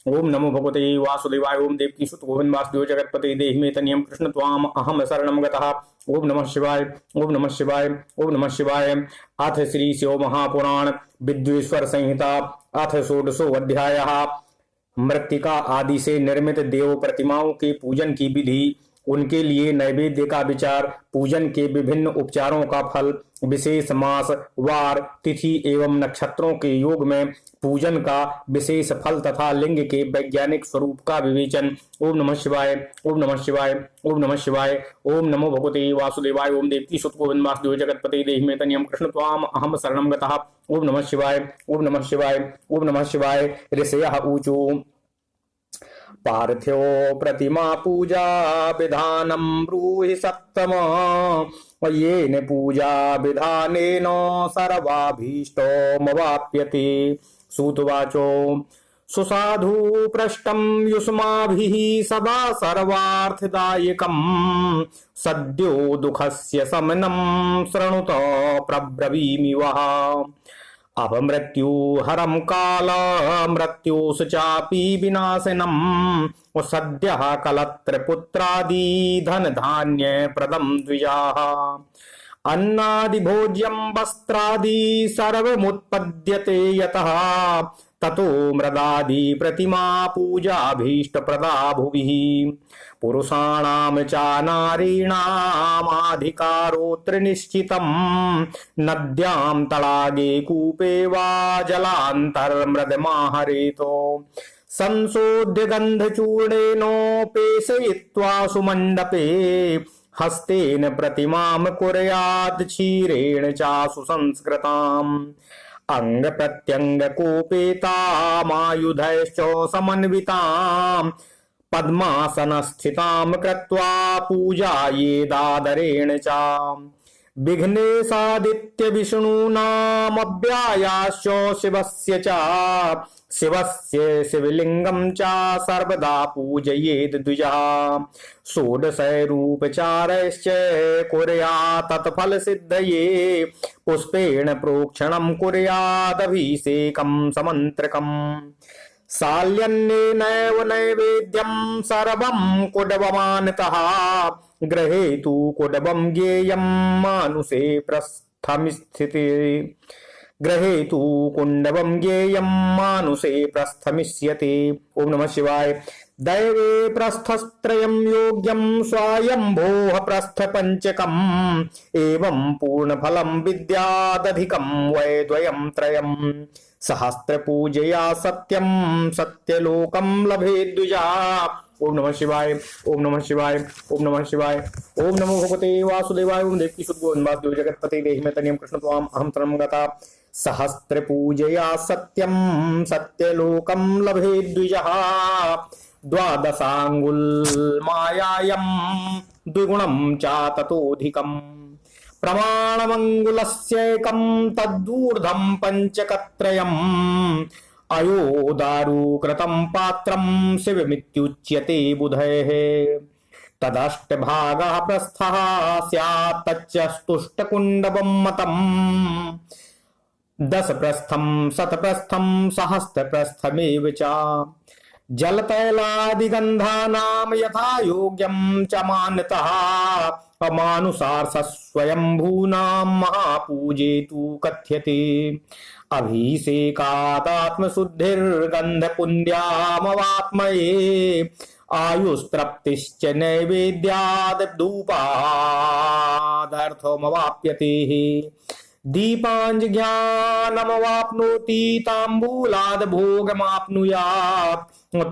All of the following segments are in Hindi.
ओम नमो भगवते वासुदेवाय। ओम देवकी सुत गोविंद वासुदेव जगतपते देहि मे तनियम कृष्ण त्वाम अहम शरणम गतः। ओम नमः शिवाय। ओम नमः शिवाय। ओम नमः शिवाय। अथ श्री शिव महापुराण विद्वेश्वर संहिता अथ षोडशो अध्यायः। मृत्तिका आदि से निर्मित देव प्रतिमाओं के पूजन की विधि, उनके लिए नैवेद्य का विचार, पूजन के विभिन्न उपचारों का फल, विशेष मास, वार, तिथि एवं नक्षत्रों के योग में पूजन का विशेष फल तथा लिंग के वैज्ञानिक स्वरूप का विवेचन। ओम नमः शिवाय। ओम नमः शिवाय। ओम नमः शिवाय। ओम नमो भगवते वासुदेवाय। ओम देवकी सुत गोविंद वासुदेव जगतपते देहि मे तनियम कृष्ण त्वाम अहम शरणम गतः। ओम नमः शिवाय। ओम नमः शिवाय। ओम नमः शिवाय। ऋषयः ऊचु पार्थिव प्रतिमा पूजा विधानम ब्रूहि सत्तम येन पूजा विधानेन सर्वाभीष्टोमवाप्यते। सूतवाचो सुसाधु पृष्टं युष्माभिः सदा सर्वार्थदायकं सद्यो दुःखस्य शमनं शृणुत प्रब्रवीमि वः। अपमृत्यु हरम काल मृत्युस चापि विनाशनम सद्यः कलत्र पुत्रादि धन धान्य प्रदम द्विजाः। अन्नादि भोज्यं वस्त्रादि सर्वमुत्पद्यते यतः ततो मृदादि प्रतिमा पूजाभीष्ट प्रदा भुवि। पुरुषाणां च नारीणामाधिकारोऽत्र निश्चितं नद्यां तडागे कूपे वा जलान्तर्मृदमाहरेतो। संशोध्य गन्धचूर्णेनोपेशयित्वा सुमण्डपे हस्तेन प्रतिमां कुर्यात् क्षीरेण चासु संस्कृताम्। अंग प्रत्यंग कोपेतामायुधैश्च समन्विताम् पद्मासनस्थितां कृत्वा पूजायेदादरेण च। विघ्नेशादित्य विष्णूनामव्यायाश्च शिवस्य च शिवस्य शिवलिंगं च सर्वदा पूजयेत् द्विजः। षोडशैरूपचारैश्च कुर्यात् तत्फल सिद्धये पुष्पेण प्रोक्षणं कुर्यादभिषेकं समन्त्रकम्। साल्यन्नेनैव नैवेद्यं सर्वं कुडवमानतः गृहे तु कुडवं ज्ञेयं मानुषे प्रस्थमिष्यते। गृहे तु कुण्डवं ज्ञेयं मानुषे प्रस्थमिष्यते। ओम नमः शिवाय। दैवे प्रस्थत्रयं योग्यं स्वायंभोः प्रस्थपञ्चकम् एवं पूर्णफलं विद्यादधिकं वै द्वयं त्रयम्। सहस्त्रपूजया सत्यं सत्यलोकं लभेत् द्विजा। ओम नमः शिवाय। ओम नमः शिवाय। ओम नमः शिवाय। ओम नमो भगवते वासुदेवाय। ओम देवकी सुत गोविंद वासुदेव जगतपते देहि मे तनियं कृष्ण त्वाम अहम शरणं गता। सहस्त्रपूजया सत्यं सत्यलोकं लभेत् द्विजः। द्वादशाङ्गुलमायायं द्विगुणं च ततोऽधिकम्। प्रमाणमङ्गुलस्यैकं तद्ऊर्ध्वं पञ्चकत्रयम्। अयोदारुकृतं पात्रं शिवमित्युच्यते बुधैः। तदष्टभागः प्रस्थः स्यात् तच्चतुष्टकुण्डवं मतम्। 10 प्रस्थं शतप्रस्थं सहस्रप्रस्थमेव च। जलतैलादिगन्धानां यथा योग्यं च मानतः अमानुषार्थ स्वयंभूनां महापूजेतु कथ्यते। अभिषेकादात्मशुद्धिर्गन्धपुण्यामवाप्मये आयुस्तृप्तिश्च नैवेद्याद् धूपादर्थमवाप्यते। दीपाञ्ज्ञानमवाप्नोति ताम्बूलाद् भोगमाप्नुयात्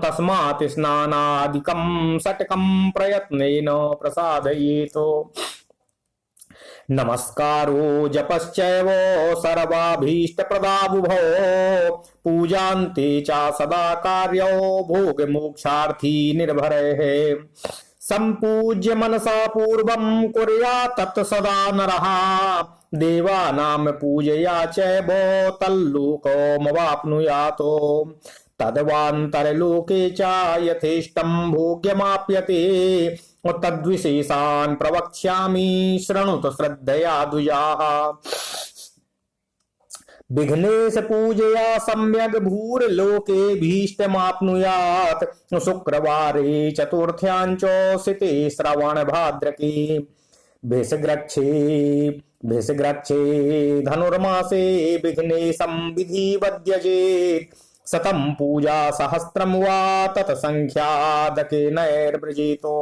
तस्मात् स्नानादिकं षट्कं प्रयत्नेन प्रसादयेत्। नमस्कारो जपश्चैव सर्वाभीष्टप्रदा बुभो पूजान्ते च सदा कार्यो भोगमोक्षार्थी निर्भरैः। सम्पूज्य मनसा पूर्वं कुर्यात् तत् सदा नरः देवानां पूजया चैव तल्लोकमवाप्नुयात्। तद्वान्तरलोके च यथेष्टं भोग्यमाप्यते तद्विशेषान् प्रवक्ष्यामि शृणुत श्रद्धया द्विजाः। विघ्नेश पूजया सम्यग् भूर्लोके भीष्टमाप्नुयात् शुक्रवारे चतुर्थ्याञ्चोऽसिते श्रवण भाद्रके भिषग्रक्षे धनुर्मासे विघ्नेशं विधिवद्यजेत् शतं पूजा सहस्त्रम वा तत्संख्यादके नैर्व्रजेतो।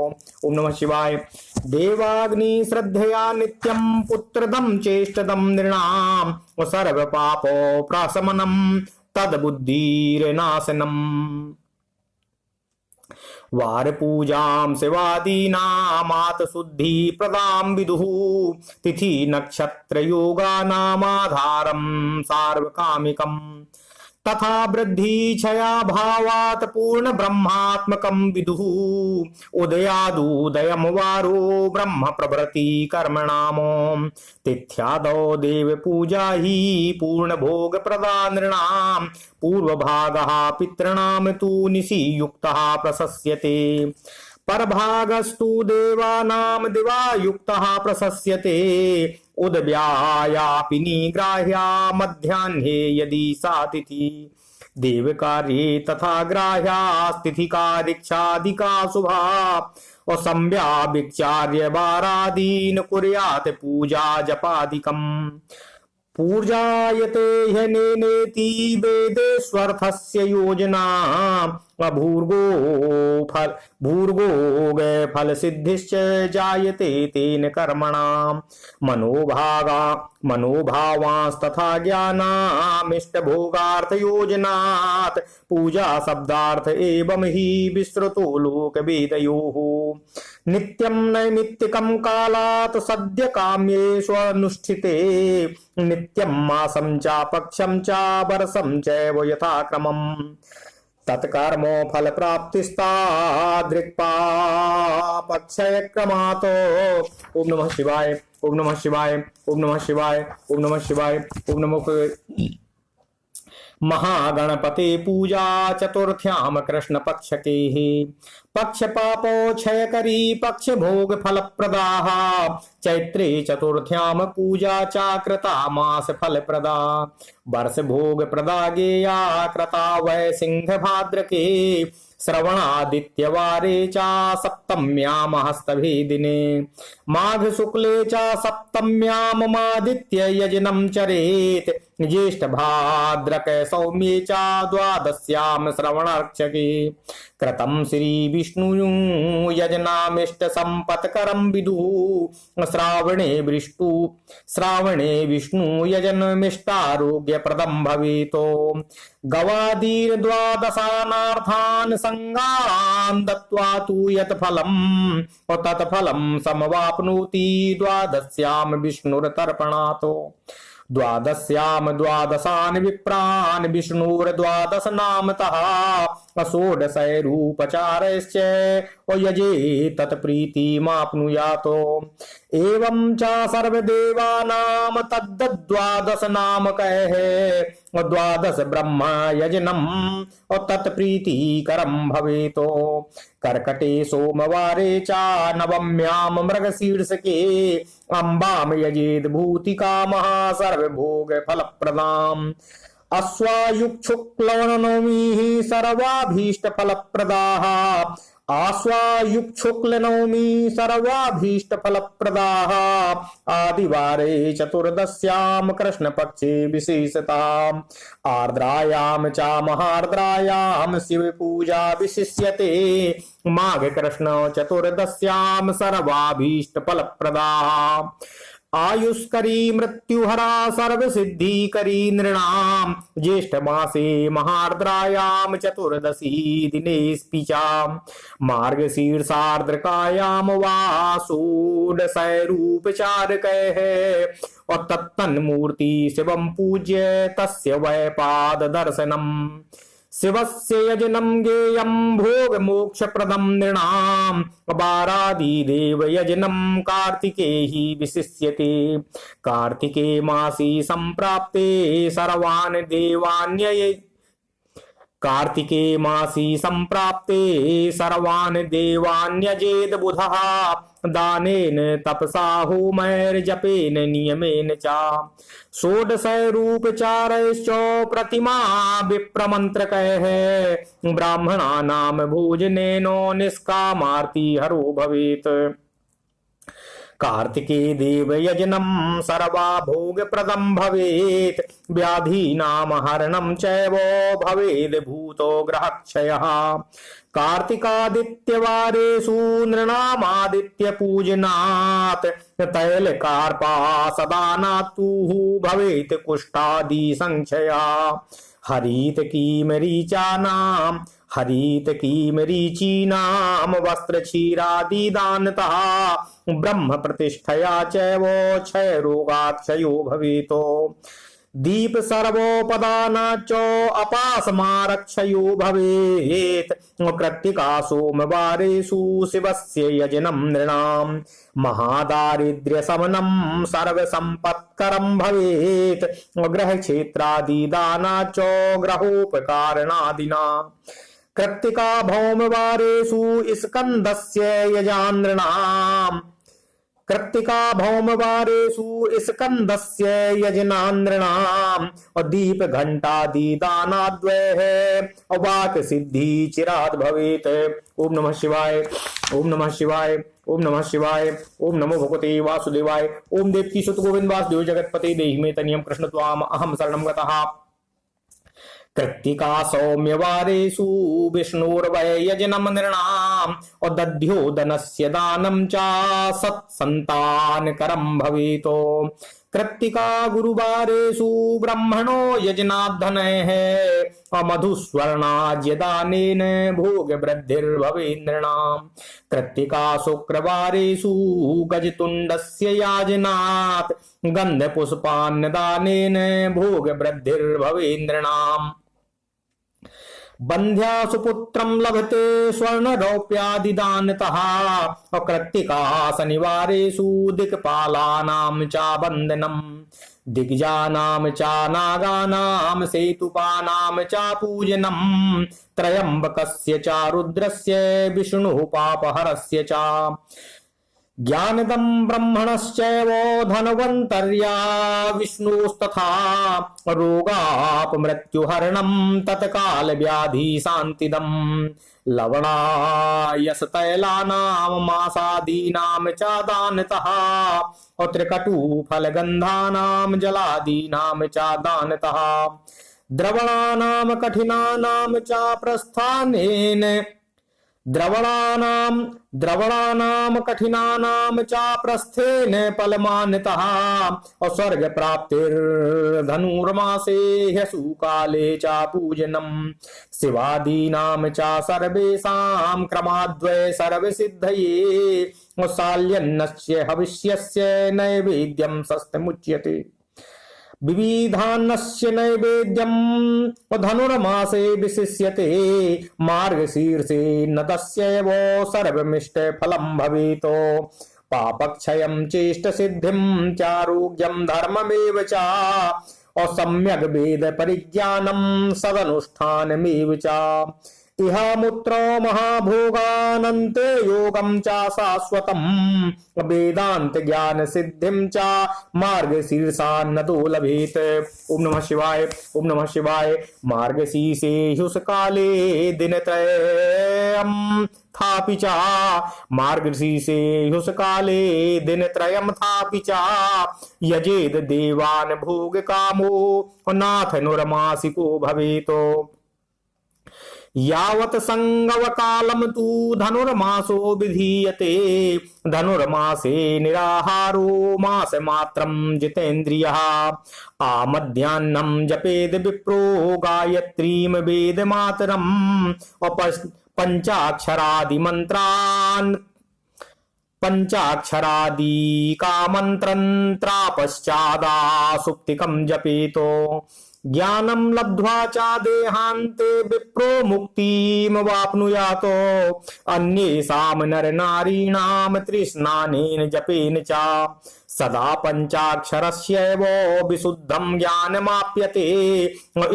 ओम नमः शिवाय। देवाग्नि श्रद्धया नित्यं पुत्रदं चेष्टदं नृणां सर्व पापो प्राशमनं तद्बुद्धिर्नाशनम्। वार पूजां शिवादीनामात शुद्धि प्रदां विदुः तिथि नक्षत्र योगानामाधारं सार्वकामिकम् तथा वृद्धि क्षया भावात् पूर्ण ब्रह्मात्मकं विदुः उदयादुदयं वारो ब्रह्म प्रभृति कर्मणामो तिथ्यादौ देव पूजा हि पूर्ण भोग प्रदा नृणां पूर्वभागः पितॄणां तु निशि युक्तः प्रशस्यते परभागस्तु देवानां दिवा युक्तः प्रशस्यते उदव्यायापि निग्राह्या मध्याह्ने यदि सा तिथि देवकार्ये तथा ग्राह्या तिथिकारिक्षादिका शुभा असंव्या विचार्य वारादीन कुर्यात् पूजा जपादिकम् पूजायते ह्यनेनेति वेदेष्वर्थस्य योजना भूर्गो फल सिद्धिश्च जायते तेन कर्मणां मनोभावांस्तथा ज्ञानामिष्ट भोगार्थ योजनात् पूजा शब्दार्थ एवं हि विस्तृतो लोक वेदयोः नित्यं नैमित्तिकं कालात् सद्य काम्येष्वनुष्ठिते नित्यं मासं च पक्षं च वर्षं चैव यथाक्रमम् तत्कर्मो फल प्राप्तिस्तादृक्पापक्षय क्रमात्। ओम नमः शिवाय। ओम नमः शिवाय। ओम नमः शिवाय। ओम नमः शिवाय। ओम नमः महागणपते पूजा चतुर्थ्याम कृष्ण पक्ष के पक्ष पापो क्षयकरी पक्ष भोग फल प्रदाः चैत्रे चतुर्थ्याम पूजा चाकृता मास फल प्रदा वर्ष भोग प्रदा गेया कृता वै सिंह भाद्रके श्रवणादित्यवारे चा सप्तम्याम हस्तभेदिने माघ शुक्ले चा सप्तम्यामादित्य यजनं चरेत् ज्येष्ठ भाद्रक सौम्ये चा द्वादश्याम श्रवणार्चके कृतं श्री विष्णु यजनामिष्ट संपत्करं विदुः श्रावणे विष्णु यजनमिष्टारोग्यप्रदं भवेतो गवादीर द्वादशानार्थान् संगान् दत्त्वा तु यत् फलम् तत् फलं समवाप्नोति द्वादश्याम विष्णुर्तर्पणातो द्वादश्याम द्वादशान् विप्रान् विष्णुर्द्वादश नामतः षोडशैरूपचारैश्च यजे तत्प्रीतिमाप्नुयातो एवं च सर्वदेवानां तद्द्वादश नामकैः द्वादश ब्रह्म यजनम् तत्प्रीतिकरं भवेतो कर्कटे सोमवारे च नवम्यां मृगशीर्षके अम्बां यजेद् भूतिकामः सर्वभोग फलप्रदाम् अश्वायुक्षुक्लनवमी सर्वाभीष्ट फलप्रदाः आश्वायुक्षुक्लनवमी सर्वाभीष्ट फलप्रदाः आदिवारे चतुर्दश्यां कृष्णपक्षे विशेषताम् आर्द्रायां च महार्द्रायां शिवपूजा विशिष्यते माघ कृष्ण चतुर्दश्यां सर्वाभीष्ट फलप्रदाः आयुष्करी मृत्युहरा सर्वसिद्धिकरी नृणां ज्येष्ठ मासे महार्द्रायां चतुर्दशी दिनेऽस्पि च मार्गशीर्षार्द्रकायां वा षोडशैरूपचारकैः तत्तन्मूर्ति शिवं पूज्य तस्य वै पाददर्शनम् शिवस्य यजनं गेयं भोग मोक्षप्रदं नृणां वारादिदेव यजनं कार्तिके हि विशिष्यते कार्तिके मासी संप्राप्ते सर्वान् देवान्यये कार्तिके मासी संप्राप्ते सर्वान् देवान्यजेद बुधः दानेन तपसा होमैर्जपेन नियमेन च षोडश रूपचारैश्च प्रतिमा विप्रमन्त्रकैः ब्राह्मणानां भोजनेनो निष्कामार्ति हरो भवेत्। कार्तिके देव यजनम सर्वा भोग प्रदम भवेत् व्याधीनाम हरणम चैव भवेद् भूतो ग्रहक्षयः। कार्तिकादित्यवारेषु नृणामादित्य पूजनात् तैलकार्पासदानात् तुः भवेत् कुष्ठादि संक्षया। हरित कीमरीचीनाम वस्त्र क्षीरादि दानतः ब्रह्म प्रतिष्ठया चैव क्षय रोगाक्षयो भवेतो। दीप सर्वोपदानाच्च अपासमारक्षयो भवेत् कृत्तिका सोमवारेषु शिवस्य यजनं नृणाम् महादारिद्र्य समनं सर्वसंपत्करं भवेत् ग्रह क्षेत्रादि दानाच्च ग्रहोपकारणादिना। कृत्तिका भौमवारेषु स्कन्दस्य यजानृणाम् कृत्तिका भौमवारेषु स्कन्दस्य यजनानृणाम् और दीप घंटादि दानाद्वैः वाक् सिद्धि चिरात् भवेत्। ओम नमः शिवाय, ओम नमः शिवाय, ओम नमः शिवाय, ओम नमो भगवते वासुदेवाय। ओम देवकी सुत गोविंद वासुदेव जगतपते देहि मे तनियम कृष्ण त्वाम अहम शरणं गतः। कृत्तिका सौम्यवारेषु विष्णुर्वै यजनं नृणाम् और दध्योदनस्य दानं च सत्सन्तानकरं भवेतो। कृत्तिका गुरुवारेषु ब्रह्मणो यजनाद्धनैः मधुस्वर्णाज्य दानेन भोग वृद्धिर्भवेत् नृणाम्। कृत्तिका शुक्रवारेषु गजतुण्डस्य याजनात् गन्धपुष्पान्नदानेन भोग वृद्धिर्भवेत् नृणाम्। बंध्या सुपुत्रं लभते स्वर्ण रौप्यादिदानतः और कृत्तिका शनिवारेषु दिक्पालानां च बंधनम् दिग्जानां च नागानां सेतुपानां च पूजनम् त्रयंबकस्य च रुद्रस्य विष्णुः पापहरस्य च। ज्ञानदं ब्रह्मणश्चैव धन्वन्तर्या विष्णुस्तथा रोगापमृत्युहरणं तत्काल व्याधि शान्तिदम् लवणायसतैलानां मासादीनां च दानतः और त्रिकटुफलगन्धानां जलादीनां च दानतः द्रवणानां कठिनानां च प्रस्थानेन द्रवणानां कठिनानां च प्रस्थेन फलमानतः और स्वर्ग प्राप्तिर्धनुर्मासे ह्यसु काले च पूजनम् शिवादीनां च सर्वेषां क्रमाद्वै सर्वसिद्धये और शाल्यन्नस्य हविष्यस्य नैवेद्यं शस्त्रमुच्यते। विविधान्नस्य नैवेद्यं धनुर्मासे विशिष्यते मार्गशीर्षे न तस्यैव सर्वमिष्टफलं भवेतो। पापक्षयं चेष्टसिद्धिं चारोग्यं धर्ममेव च और सम्यग् वेद परिज्ञानं सदनुष्ठानमेव च। इहामुत्रो महाभोगानन्ते योगं च शाश्वतं वेदांत ज्ञान सिद्धिं च मार्गशीर्षान्नतो लभेत। ओम नमः शिवाय, ओम नमः शिवाय। मार्गशीर्षे ह्युष्काले दिनत्रयं थापि च मार्गशीर्षे ह्युष्काले दिनत्रयं थापि च यजेद देवान् भोगकामो नाथ नुर्मासिको भवेतो। यावत् संगवकालं तु धनुर्मासो विधीयते धनुर्मासे निराहारो मासमात्रं जितेन्द्रियः। आमध्याह्नं जपेद विप्रो गायत्रीं वेदमातरम् पंचाक्षरादिका मंत्रन्त्रा पश्चादा सुप्तिकं जपेतो। ज्ञानं लब्ध्वा च देहान्ते विप्रो मुक्तिमवाप्नुयातो। अन्येषां नरनारीणां तृष्णानेन जपेन च सदा पंचाक्षरस्यैव विशुद्धं ज्ञानमाप्यते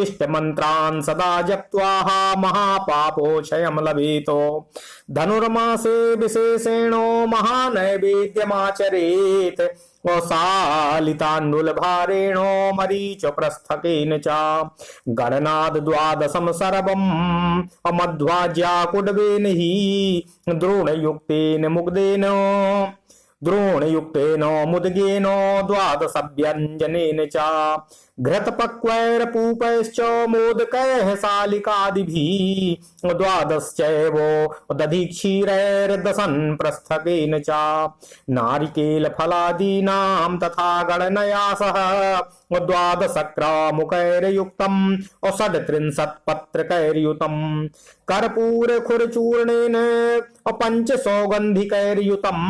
इष्टमन्त्रान् सदा जप्त्वा महापापोक्षयं लभेतो धनुर्मासे विशेषेण महानैवेद्यमाचरेत् सालितान्नुलभारेण मरीच प्रस्थकेन च गणनाद द्वादशं सर्वम् अमध्वाज्याकुडवेन हि द्रोणयुक्तेन मुदगेन द्वादशव्यञ्जनेन च घृतपक्वैरपूपैश्च मोदकैः शालिकादिभिः द्वादश्चैव दधिक्षीरैर्दशन् प्रस्थकेन च नारिकेलफलादीनां तथा गणनया सह द्वादशक्रमुकैर्युक्तम् षड्त्रिंशत्पत्रकैर्युतम् कर्पूरखुरचूर्णेन पञ्चसौगन्धिकैर्युतम्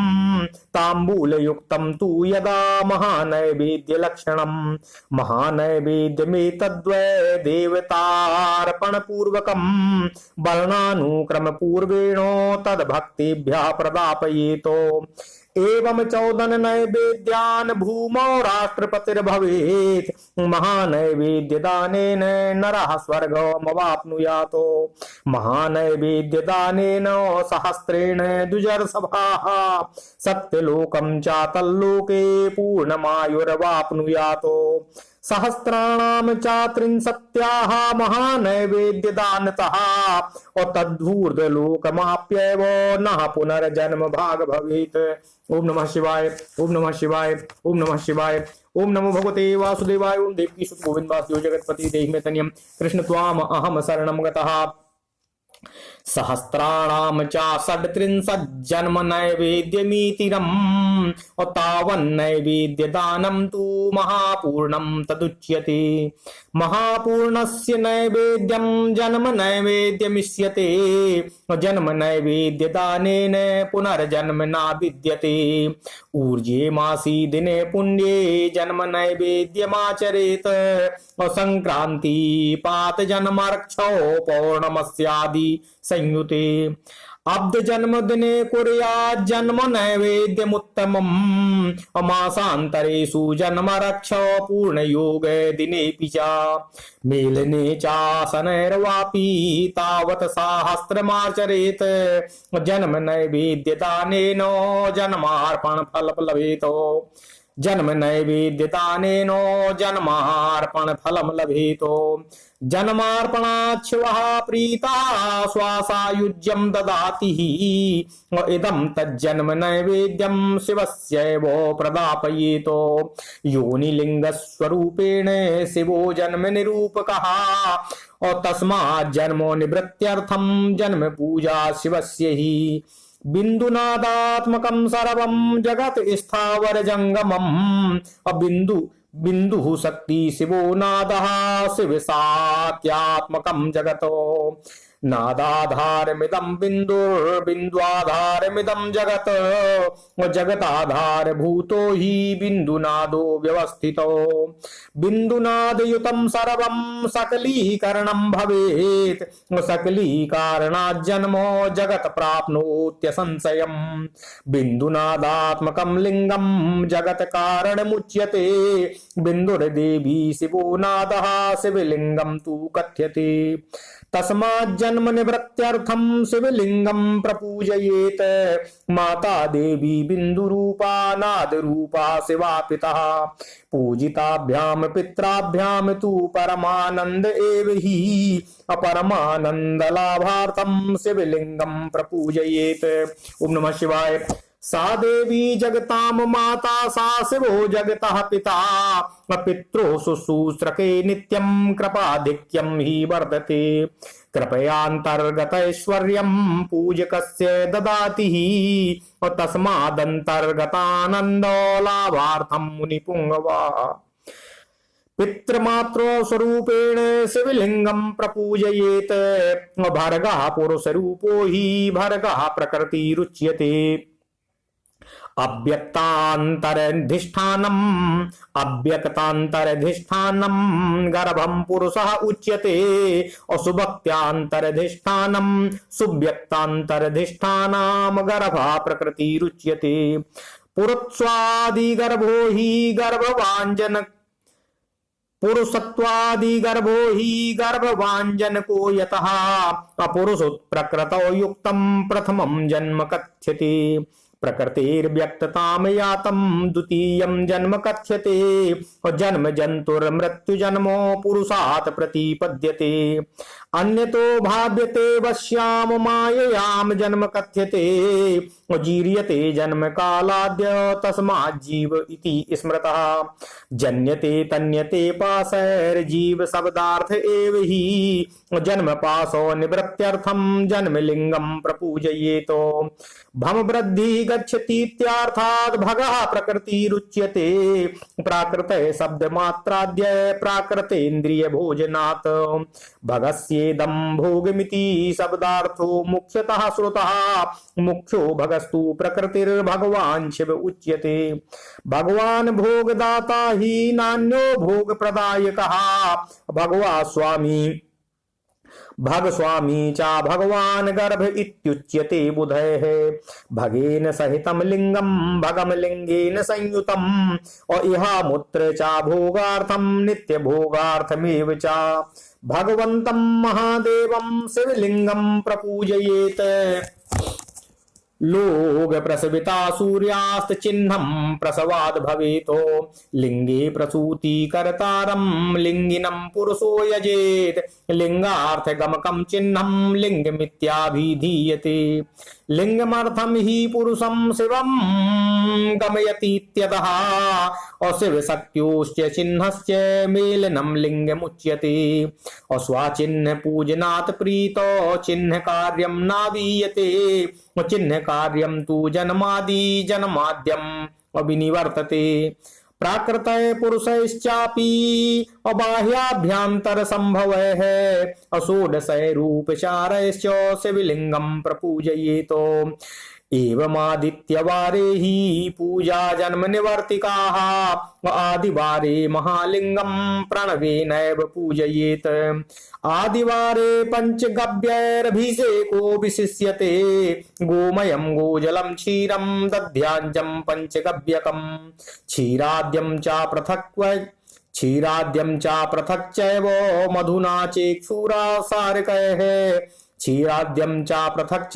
ताम्बूलयुक्तं तु यदा महानैवेद्यलक्षणम् महानैवेद्यमेतद्वै देवतार्पणपूर्वकम् वर्णानुक्रमपूर्वेण तद्भक्तेभ्यः प्रदापयेतो एवं 14 नैवेद्यान् भूमौ राष्ट्रपतिर्भवेत् महानैवेद्यदानेन नरः स्वर्गमवाप्नुयात् महानैवेद्यदानेन सहस्रेण द्विजर्षभाः सत्यलोकं चातल्लोके पूर्णमायुर्वाप्नुयात् सहस्राणां चात्रिंशत्याः महानैवेद्यदानतः तद्धूर्ध्वलोकमाप्यैव नः पुनर्जन्म भाग भवेत्। ओम नमः शिवाय, ओम नमः शिवाय, ओम नमः शिवाय, ओम नमो भगवते वासुदेवाय, ओम देवकी सुत गोविंद वासुदेव जगत्पति देहि मे तन्यं कृष्ण त्वाम अहम शरणं गतः। सहस्राणां च षड्त्रिंशज्जन्म नैवेद्यमीतिरम् तावन्नैवेद्यदानं तु महापूर्णं तदुच्यते। महापूर्णस्य नैवेद्यं जन्म नैवेद्यमिष्यते जन्म नैवेद्यदानेन पुनर्जन्म न विद्यते। ऊर्जे मासी दिने पुण्ये जन्म नैवेद्यमाचरेत् संक्रांति पात जन्मरक्षौ पौर्णमस्यादि संयुते। अब्द जन्म दिने कुर्यात् जन्म नैवेद्यमुत्तमम् मासान्तरेषु जन्म रक्षौ पूर्णयोग दिनेऽपि च मेलने चासनैर्वापि तावत् सहस्रमाचरेत् जन्म नैवेद्यदानेन जन्मार्पण फल लभेत जन्म नैवेद्यदानेन जन्मार्पण फलम लभेतो। जन्मार्पणाच्छवः प्रीता स्वासायुज्यं ददाति इदं तज्जन्म नैवेद्यं शिवस्यैव प्रदापयेतो। योनिलिंगस्वरूपेण शिवो जन्म निरूपकः तस्मात् जन्मो निवृत्त्यर्थं जन्म पूजा शिवस्य हि। बिंदुनादात्मकं सर्वं जगत स्थावर जंगमम् बिंदुः शक्ति शिवो नादः शिव सात्यात्मकं जगतो। नादाधारमिदं बिंदुर्बिंद्वाधारमिदं जगत जगताधारभूतो हि बिंदुनादो व्यवस्थितो। बिंदुनादयुतं सर्वं सकलीकरणं भवेत् सकलीकारणात् जन्मो जगत् प्राप्नोत्यसंशयम्। बिंदुनादात्मकं लिंगं जगत् कारणमुच्यते बिंदुर्देवी शिवो नादः शिवलिंगं तु कथ्यते। तस्मात् जन्म निवृत्त्यर्थं शिवलिंगं प्रपूजयेत्। माता देवी बिंदुरूपा नादरूपा शिवा पितः पूजिताभ्यां पित्राभ्यां तु परमानंद एव हि अपरमानंदलाभार्थं शिवलिंगं प्रपूजयेत्। ओम नमः शिवाय। सा देवी जगतां माता सा शिवो जगतः पिता पित्रो शुश्रूषके नित्यं कृपाधिक्यं हि वर्धते। कृपयान्तर्गतैश्वर्यं पूजकस्य ददाति हि तस्मादन्तर्गतानन्दो लाभार्थं मुनिपुंगवा। पितृमात्रो स्वरूपेण शिवलिंगं प्रपूजयेत्। भर्गः पुरुषरूपो हि भर्गः प्रकृतिरुच्यते। अव्यक्तान्तरधिष्ठानं गर्भं पुरुषः उच्यते। असुभक्त्यान्तरधिष्ठानं सुव्यक्तान्तरधिष्ठानं गर्भः प्रकृतिरुच्यते। पुरुत्वादि गर्भो हि गर्भवांजन पुरुषत्वादि गर्भो हि गर्भवांजनको यतः अपुरुषोत्प्रकृतौ युक्तं प्रथमं जन्म कथ्यते प्रकृतिर्व्यक्ततां यातं द्वितीयं जन्म कथ्यते जन्म जन्तुर्मृत्यु जन्मो पुरुषात् प्रतिपद्यते अन्यतो भाव्यते वश्याम माययां जन्म कथ्यते जीर्यते जन्म कालाद्य तस्मात् जीव इति स्मृतः जन्यते तन्यते पाशैर्जीव शब्दार्थ एव हि जन्म पाशो निवृत्त्यर्थं जन्म लिंगं प्रपूजयेतो भम वृद्धि गच्छतीत्यार्थात् भगः प्रकृतिरुच्यते प्राकृते शब्द मात्राद्य प्राकृतेन्द्रिय भोजनात् भगस्येदं भोगमिति शब्दार्थो मुख्यतः श्रुतः मुख्यो भगस्तु प्रकृतिर्भगवान् शिव उच्यते भगवान् भोगदाता हि नान्यो भोग प्रदायकः भगवा स्वामी भग स्वामी चा भगवान गर्भ इत्युच्यते बुधैः भगेन सहितं लिंगम भगम लिंगेन संयुतम और इहा मूत्र चा भोगार्थम नित्य भोगार्थमेव चा भगवन्तं महादेवं शिवलिंगं प्रपूजयेत लोग प्रसविता सूर्यास्त चिन्हं प्रसवाद भवेतो लिंगे प्रसूति कर्तारं लिंगिनं पुरुषो यजेत लिंगार्थ गमकं चिन्हं लिंगमित्याभिधीयते लिंगमर्थं हि पुरुषं शिवं गमयतीत्यतः और शिव शक्त्योश्च चिन्हश्च मेलनं लिंगमुच्यते और स्वाचिन्ह पूजनात् प्रीतो चिन्ह कार्यं नावीयते चिन्ह कार्यं तु जन्मादि जन्माद्यम् अविनिवर्तते प्राकृतः पुरुषैश्चापि अबाह्याभ्यंतर संभवः अषोडशै रूपचारैश्च शिवलिंगं प्रपूजयेतो एवमादित्यवारे हि पूजा जन्म निवर्तिकाः आदिवारे महालिंगं प्रणवेनैव पूजयेत आदिवारे पंचगव्यैरभिषेको विशिष्यते गोमयं गोजलं क्षीरं दध्याञ्जं पंचगव्यकं क्षीराद्यं चा पृथक् चैव मधुना चेक्षुरा सारकैः क्षीराद्यं चा पृथक्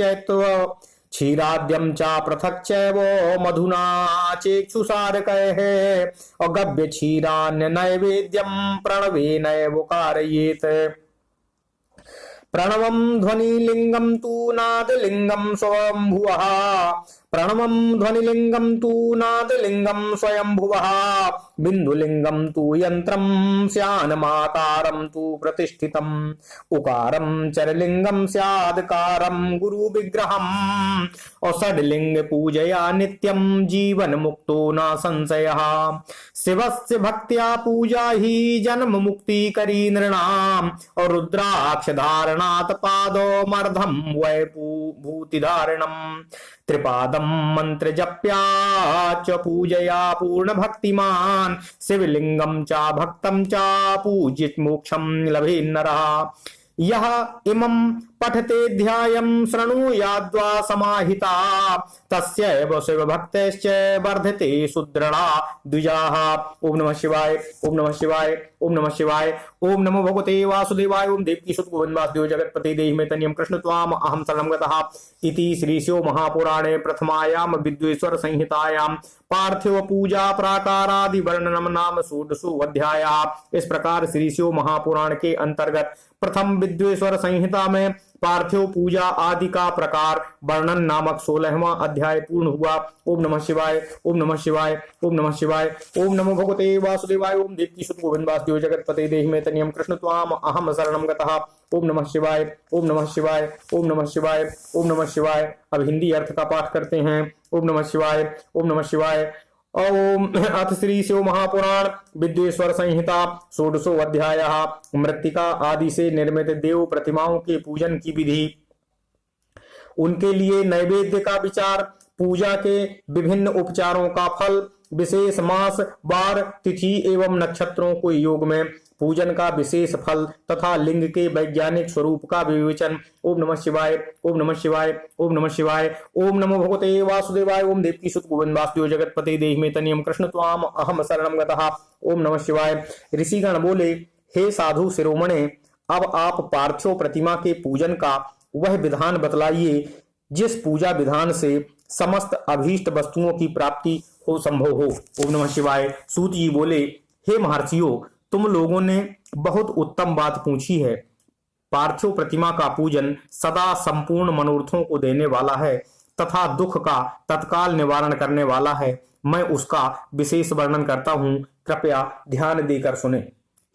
चैव मधुना चेक्षुसारकैः अगव्य क्षीरान्य नैवेद्यं प्रणवेनैव कारयेत् प्रणवं ध्वनिलिंगं तु नादलिंगं स्वयंभुवः प्रणवं ध्वनिलिंगं तु नादलिंगं स्वयंभुवः बिंदुलिंगं तु यंत्रं स्यान्माकारं तु प्रतिष्ठितम् उकारं चरलिंगं स्यादकारं गुरुविग्रहम् औषधलिंग पूजया नित्यं जीवन मुक्तो न संशयः शिवस्य भक्त्या पूजा हि जन्म मुक्ति करी नृणाम् और रुद्राक्ष धारणात् पादोमर्धं वै भूति धारणम् त्रिपादं मंत्र जप्या च पूजया पूर्ण भक्तिमान शिवलिंगं चा भक्तं चा पूजित मोक्षं लभे नरः यह इमं पठते ध्यायं शृणुयाद्वा समाहिता तस्यैव शिवभक्तैश्च वर्धते सुदृढ़ा द्विजाः। ओम नमः शिवाय ओम नमः शिवाय ओम नमः शिवाय ओम नमो भगवते वासुदेवाय ओम देवकी सुत गोविंद वासुदेव जगत्पते देहि मे तन्यं कृष्ण त्वाम अहं शरणं गतः इति श्री शिव महापुराणे प्रथमायाम विद्वेश्वर संहितायाम पार्थिव पूजा प्राकारादि वर्णनम नाम षोडशो अध्यायः। इस प्रकार श्री शिव महापुराण के अंतर्गत प्रथम विद्वेश्वर संहिता में पार्थिव पूजा आदि का प्रकार वर्णन नामक 16वां अध्याय पूर्ण हुआ। ओम नमः शिवाय ओम नमः शिवाय ओम नमः शिवाय ओम नमो भगवते वासुदेवाय ओम देवकी सुत गोविंद वासुदेव जगत्पते देहि मे तन्यं कृष्ण त्वाम अहं शरणं गतः। ओम नमः शिवाय ओम नमः शिवाय ओम नमः शिवाय ओम नमः शिवाय। अब हिंदी अर्थ का पाठ करते हैं। ओम नमः शिवाय ओम नमः शिवाय। ओम अथ श्री शिव महापुराण विद्वेश्वर संहिता षोडशो अध्यायः। मृत्तिका आदि से निर्मित देव प्रतिमाओं के पूजन की विधि, उनके लिए नैवेद्य का विचार, पूजा के विभिन्न उपचारों का फल विशेष मास, वार, तिथि एवं नक्षत्रों को योग में पूजन का विशेष फल तथा लिंग के वैज्ञानिक स्वरूप का विवेचन। ओम नमः शिवाय, ओम नमः शिवाय, ओम नमः शिवाय। ओम नमो भगवते वासुदेवाय। ओम देवकी सुत गोविंद वासुदेव जगतपते देहि में तनियम कृष्ण त्वाम अहम शरणम गतः। ओम नमः शिवाय। ऋषिगण बोले, हे साधु शिरोमणे, अब आप पार्थिव प्रतिमा के पूजन का वह विधान बतलाइए जिस पूजा विधान से समस्त अभीष्ट वस्तुओं की प्राप्ति हो संभव हो। ओम नमः शिवाय। सूत जी बोले, हे महर्षियों, तुम लोगों ने बहुत उत्तम बात पूछी है। पार्थिव प्रतिमा का पूजन सदा संपूर्ण मनोरथों को देने वाला है तथा दुख का तत्काल निवारण करने वाला है। मैं उसका विशेष वर्णन करता हूं, कृपया ध्यान देकर सुने।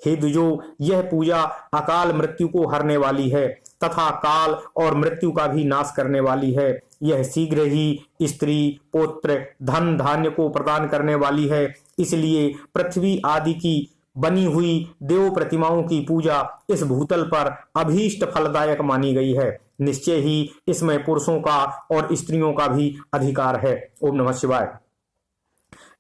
हे द्विजो, यह पूजा अकाल मृत्यु को हरने वाली है तथा काल और मृत्यु का भी नाश करने वाली है। यह शीघ्र ही स्त्री, पुत्र, धन, धान्य को प्रदान करने वाली है। इसलिए पृथ्वी आदि की बनी हुई देव प्रतिमाओं की पूजा इस भूतल पर अभीष्ट फलदायक मानी गई है। निश्चय ही इसमें पुरुषों का और स्त्रियों का भी अधिकार है। ओम नमः शिवाय।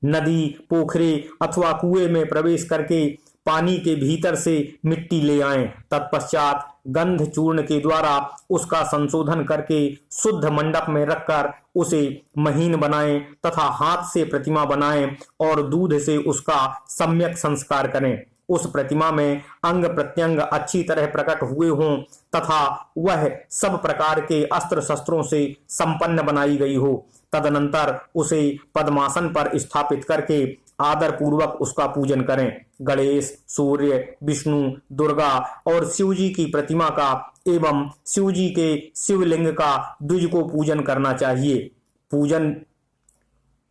नदी, पोखरे अथवा कुएं में प्रवेश करके पानी के भीतर से मिट्टी ले आएं। तत्पश्चात गंध चूर्ण के द्वारा उसका संशोधन करके शुद्ध मंडप में रखकर उसे महीन बनाएं तथा हाथ से प्रतिमा बनाएं और दूध से उसका सम्यक संस्कार करें। उस प्रतिमा में अंग प्रत्यंग अच्छी तरह प्रकट हुए हों तथा वह सब प्रकार के अस्त्र शस्त्रों से संपन्न बनाई गई हो। तदनंतर उसे पद्मासन पर स्थापित करके आदर पूर्वक उसका पूजन करें। गणेश, सूर्य, विष्णु, दुर्गा और शिव जी की प्रतिमा का एवं शिव जी के शिवलिंग का द्विज को पूजन करना चाहिए।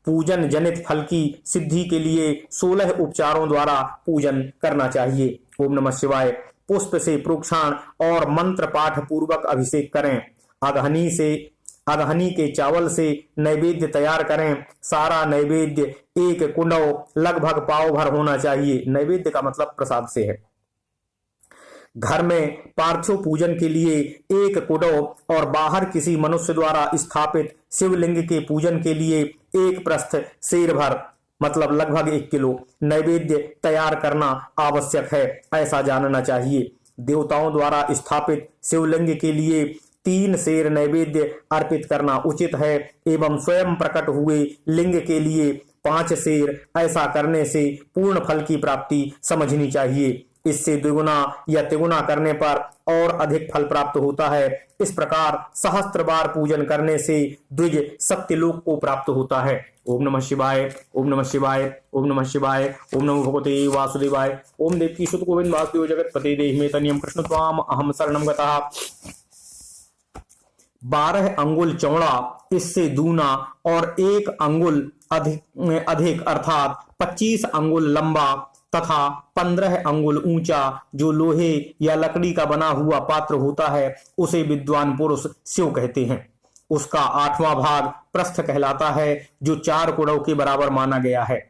पूजन जनित फल की सिद्धि के लिए 16 उपचारों द्वारा पूजन करना चाहिए। ओम नमः शिवाय। पुष्प से प्रोक्षण और मंत्र पाठ पूर्वक अभिषेक करें। अगहनी के चावल से नैवेद्य तैयार करें। सारा नैवेद्य एक कुंडव लगभग पाव भर होना चाहिए। नैवेद्य का मतलब प्रसाद से है। घर में पार्थिव पूजन के लिए एक कुंडव और बाहर किसी मनुष्य द्वारा स्थापित शिवलिंग के पूजन के लिए एक प्रस्थ सेर भर मतलब लगभग 1 किलो नैवेद्य तैयार करना आवश्यक है, ऐसा जानना चाहिए। देवताओं द्वारा स्थापित शिवलिंग के लिए 3 सेर नैवेद्य अर्पित करना उचित है एवं स्वयं प्रकट हुए लिंग के लिए 5 सेर। ऐसा करने से पूर्ण फल की प्राप्ति समझनी चाहिए। इससे द्विगुना या तिगुना करने पर और अधिक फल प्राप्त होता है। इस प्रकार सहस्त्र बार पूजन करने से द्विज सत्यलोक को प्राप्त होता है। ओम नमः शिवाय, ओम नमः शिवाय, ओम नमः शिवाय। ओम नमो भगवते वासुदेवाय। ओम देवकी सुत गोविंद वासुदेव जगतपते देहि में तनियम कृष्ण त्वाम अहम शरणम गतः। 12 अंगुल चौड़ा, इससे दूना और 1 अंगुल अधिक अर्थात 25 अंगुल लंबा तथा 15 अंगुल ऊंचा जो लोहे या लकड़ी का बना हुआ पात्र होता है उसे विद्वान पुरुष शिव कहते हैं। उसका 8वां भाग प्रस्थ कहलाता है जो 4 कुड़ों के बराबर माना गया है।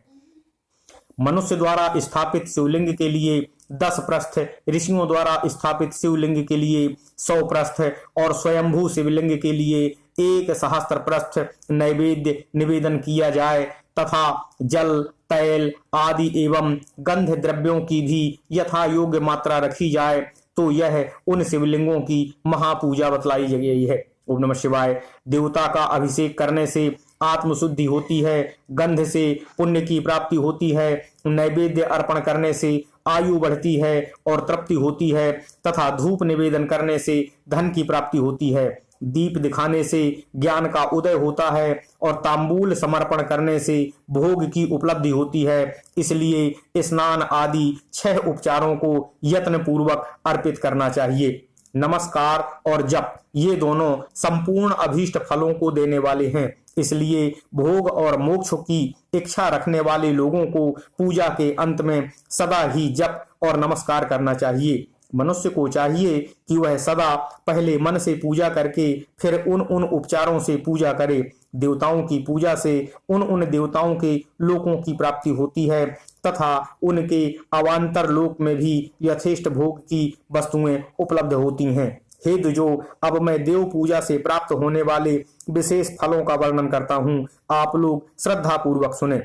मनुष्य द्वारा स्थापित शिवलिंग के लिए 10 प्रस्थ, ऋषियों द्वारा स्थापित शिवलिंग के लिए 100 प्रस्थ और स्वयंभू शिवलिंग के लिए 1 सहस्त्र प्रस्थ नैवेद्य निवेदन किया जाए तथा जल, तैल आदि एवं गंध द्रव्यों की भी यथा योग्य मात्रा रखी जाए तो यह उन शिवलिंगों की महापूजा बतलाई गई है। ओम नमः शिवाय। देवता का अभिषेक करने से आत्मशुद्धि होती है, गंध से पुण्य की प्राप्ति होती है, नैवेद्य अर्पण करने से आयु बढ़ती है और तृप्ति होती है तथा धूप निवेदन करने से धन की प्राप्ति होती है। दीप दिखाने से ज्ञान का उदय होता है और तांबूल समर्पण करने से भोग की उपलब्धि होती है। इसलिए स्नान आदि 6 उपचारों को यत्न पूर्वक अर्पित करना चाहिए। नमस्कार और जप ये दोनों संपूर्ण अभीष्ट फलों को देने वाले हैं। इसलिए भोग और मोक्ष की इच्छा रखने वाले लोगों को पूजा के अंत में सदा ही जप और नमस्कार करना चाहिए। मनुष्य को चाहिए कि वह सदा पहले मन से पूजा करके फिर उन उपचारों से पूजा करे। देवताओं की पूजा से उन देवताओं के लोकों की प्राप्ति होती है तथा उनके अवान्तर लोक में भी यथेष्ट भोग की वस्तुएं उपलब्ध होती हैं। हे द्विजो, अब मैं देव पूजा से प्राप्त होने वाले विशेष फलों का वर्णन करता हूँ। आप लोग श्रद्धा पूर्वक सुने।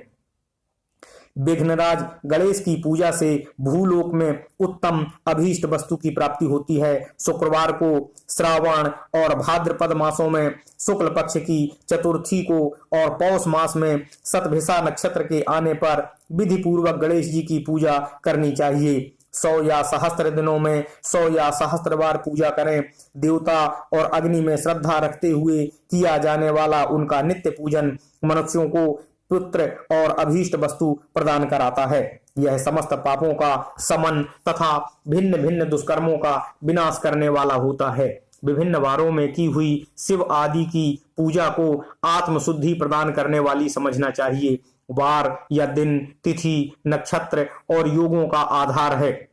विघ्नराज गणेश की पूजा से भूलोक में उत्तम अभीष्ट वस्तु की प्राप्ति होती है। शुक्रवार को श्रावण और भाद्रपद मासों में शुक्ल पक्ष की चतुर्थी को और पौष मास में शतभिषा नक्षत्र के आने पर विधि पूर्वक गणेश जी की पूजा करनी चाहिए। 100 या सहस्त्र दिनों में 100 या सहस्त्र बार पूजा करें। देवता और अग्नि में श्रद्धा रखते हुए किया जाने वाला उनका नित्य पूजन मनुष्यों को पुत्र और अभीष्ट वस्तु प्रदान कराता है। यह समस्त पापों का समन तथा भिन्न भिन्न दुष्कर्मों का विनाश करने वाला होता है। विभिन्न वारों में की हुई शिव आदि की पूजा को आत्मशुद्धि प्रदान करने वाली समझना चाहिए। वार या दिन, तिथि, नक्षत्र और योगों का आधार है।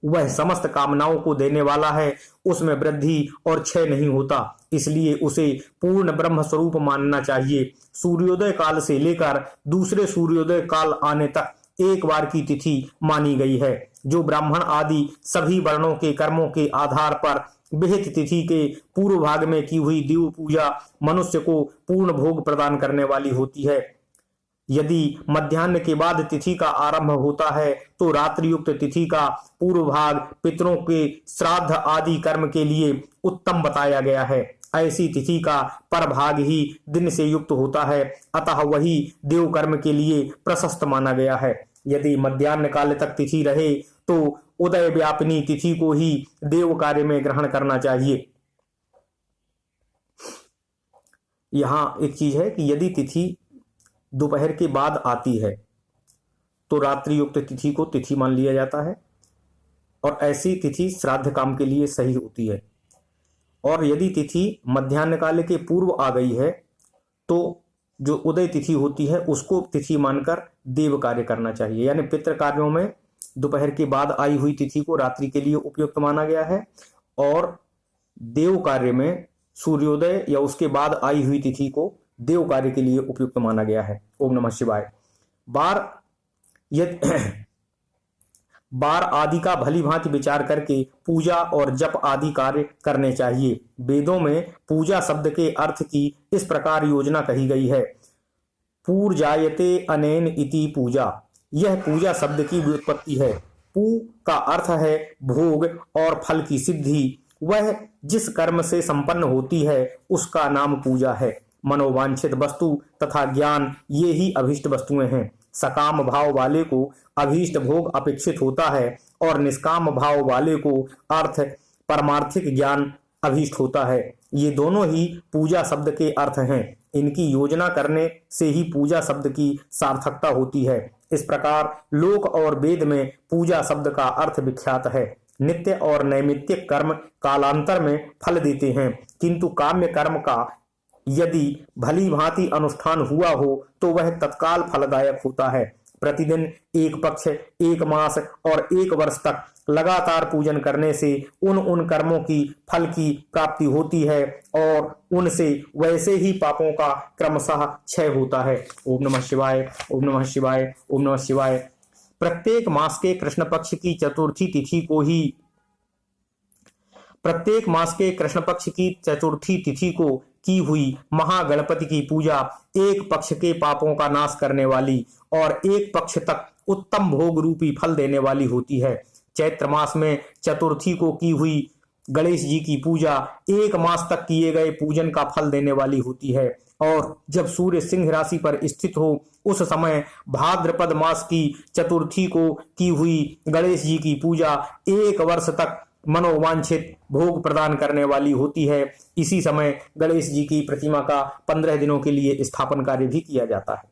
वह समस्त कामनाओं को देने वाला है, उसमें वृद्धि और क्षय नहीं होता, इसलिए उसे पूर्ण ब्रह्म स्वरूप मानना चाहिए। सूर्योदय काल से लेकर दूसरे सूर्योदय काल आने तक एक बार की तिथि मानी गई है। जो ब्राह्मण आदि सभी वर्णों के कर्मों के आधार पर विहित तिथि के पूर्व भाग में की हुई देव पूजा मनुष्य को पूर्ण भोग प्रदान करने वाली होती है। यदि मध्याह्न के बाद तिथि का आरंभ होता है तो रात्रि युक्त तिथि का पूर्व भाग पितरों के श्राद्ध आदि कर्म के लिए उत्तम बताया गया है। ऐसी तिथि का पर भाग ही दिन से युक्त होता है, अतः वही देव कर्म के लिए प्रशस्त माना गया है। यदि मध्याह्न काल तक तिथि रहे तो उदय व्यापिनी तिथि को ही देव कार्य में ग्रहण करना चाहिए। यहाँ एक चीज है कि यदि तिथि दोपहर के बाद आती है तो रात्रि युक्त तिथि को तिथि मान लिया जाता है और ऐसी तिथि श्राद्ध काम के लिए सही होती है। और यदि तिथि मध्याह्न काल के पूर्व आ गई है तो जो उदय तिथि होती है उसको तिथि मानकर देव कार्य करना चाहिए। यानी पितृ कार्यों में दोपहर के बाद आई हुई तिथि को रात्रि के लिए उपयुक्त माना गया है और देव कार्य में सूर्योदय या उसके बाद आई हुई तिथि को देव कार्य के लिए उपयुक्त माना गया है। ओम नमः शिवाय। बार आदि का भली भांति विचार करके पूजा और जप आदि कार्य करने चाहिए। वेदों में पूजा शब्द के अर्थ की इस प्रकार योजना कही गई है। पूर्जायते अनेन इति पूजा। यह पूजा शब्द की व्युत्पत्ति है। पू का अर्थ है भोग और फल की सिद्धि। वह जिस कर्म से संपन्न होती है उसका नाम पूजा है। मनोवांछित वस्तु तथा ज्ञान ये ही अभीष्ट वस्तुएं हैं। सकाम भाव वाले को अभीष्ट भोग अपेक्षित होता है और निष्काम भाव वाले को अर्थ परमार्थिक ज्ञान अभीष्ट होता है। ये दोनों ही पूजा शब्द के अर्थ हैं। इनकी योजना करने से ही पूजा शब्द की सार्थकता होती है। इस प्रकार लोक और वेद में पूजा शब्द का अर्थ विख्यात है। नित्य और नैमित्तिक कर्म कालांतर में फल देते हैं, किंतु काम्य कर्म का यदि भली भांति अनुष्ठान हुआ हो तो वह तत्काल फलदायक होता है। प्रतिदिन एक पक्ष, एक मास और एक वर्ष तक लगातार पूजन करने से उन कर्मों की फल की प्राप्ति होती है और उनसे वैसे ही पापों का क्रमशः क्षय होता है। ओम नमः शिवाय, ओम नमः शिवाय, ओम नमः शिवाय। प्रत्येक मास के कृष्ण पक्ष की चतुर्थी तिथि को की हुई महागणपति की पूजा एक पक्ष के पापों का नाश करने वाली और एक पक्ष तक उत्तम भोग रूपी फल देने वाली होती है। चैत्र मास में चतुर्थी को की हुई गणेश जी की पूजा एक मास तक किए गए पूजन का फल देने वाली होती है और जब सूर्य सिंह राशि पर स्थित हो उस समय भाद्रपद मास की चतुर्थी को की हुई गणेश जी की पूजा एक वर्ष तक मनोवांछित भोग प्रदान करने वाली होती है। इसी समय गणेश जी की प्रतिमा का 15 दिनों के लिए स्थापन कार्य भी किया जाता है।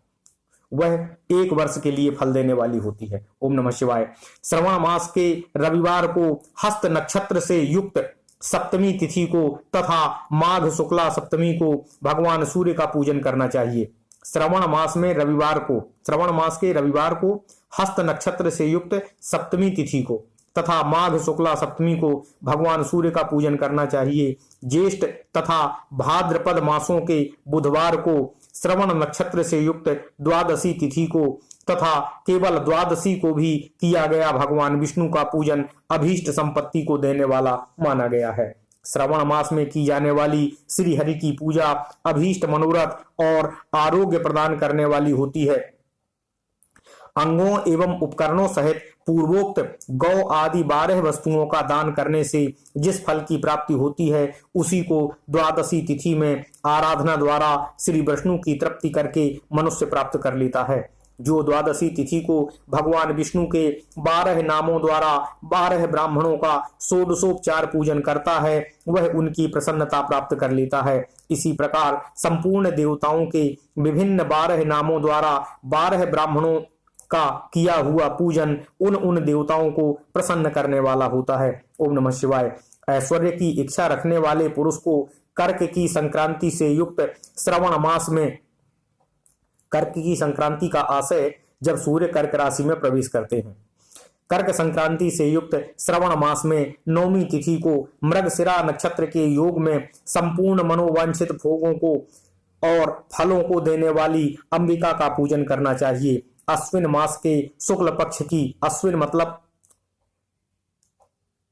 वह एक वर्ष के लिए फल देने वाली होती है। ओम नमः शिवाय। श्रवण मास के रविवार को हस्त नक्षत्र से युक्त सप्तमी तिथि को तथा माघ शुक्ला सप्तमी को भगवान सूर्य का पूजन करना चाहिए। श्रवण मास के रविवार को हस्त नक्षत्र से युक्त सप्तमी तिथि को तथा माघ शुक्ला सप्तमी को भगवान सूर्य का पूजन करना चाहिए। ज्येष्ठ तथा भाद्रपद मासों के बुधवार को श्रवण नक्षत्र से युक्त द्वादशी तिथि को तथा केवल द्वादशी को भी किया गया भगवान विष्णु का पूजन अभीष्ट संपत्ति को देने वाला माना गया है। श्रवण मास में की जाने वाली श्री हरि की पूजा अभीष्ट मनोरथ और आरोग्य प्रदान करने वाली होती है। अंगों एवं उपकरणों सहित पूर्वोक्त गौ आदि 12 वस्तुओं का दान करने से जिस फल की प्राप्ति होती है उसी को द्वादशी तिथि में आराधना द्वारा श्री विष्णु की तृप्ति करके मनुष्य प्राप्त कर लेता है। जो द्वादशी तिथि को भगवान विष्णु के 12 नामों द्वारा 12 ब्राह्मणों का षोडशोपचार पूजन करता है वह उनकी प्रसन्नता प्राप्त कर लेता है। इसी प्रकार संपूर्ण देवताओं के विभिन्न 12 नामों द्वारा 12 ब्राह्मणों का किया हुआ पूजन उन देवताओं को प्रसन्न करने वाला होता है। ओम नमः शिवाय। ऐश्वर्य की इच्छा रखने वाले पुरुष को कर्क की संक्रांति से युक्त श्रवण मास में, कर्क की संक्रांति का आशय जब सूर्य कर्क राशि में प्रवेश करते हैं, कर्क संक्रांति से युक्त श्रवण मास में 9वीं तिथि को मृगशिरा नक्षत्र के योग में संपूर्ण मनोवांछित भोगों को और फलों को देने वाली अंबिका का पूजन करना चाहिए। अश्विन मास के शुक्ल पक्ष की, अश्विन मतलब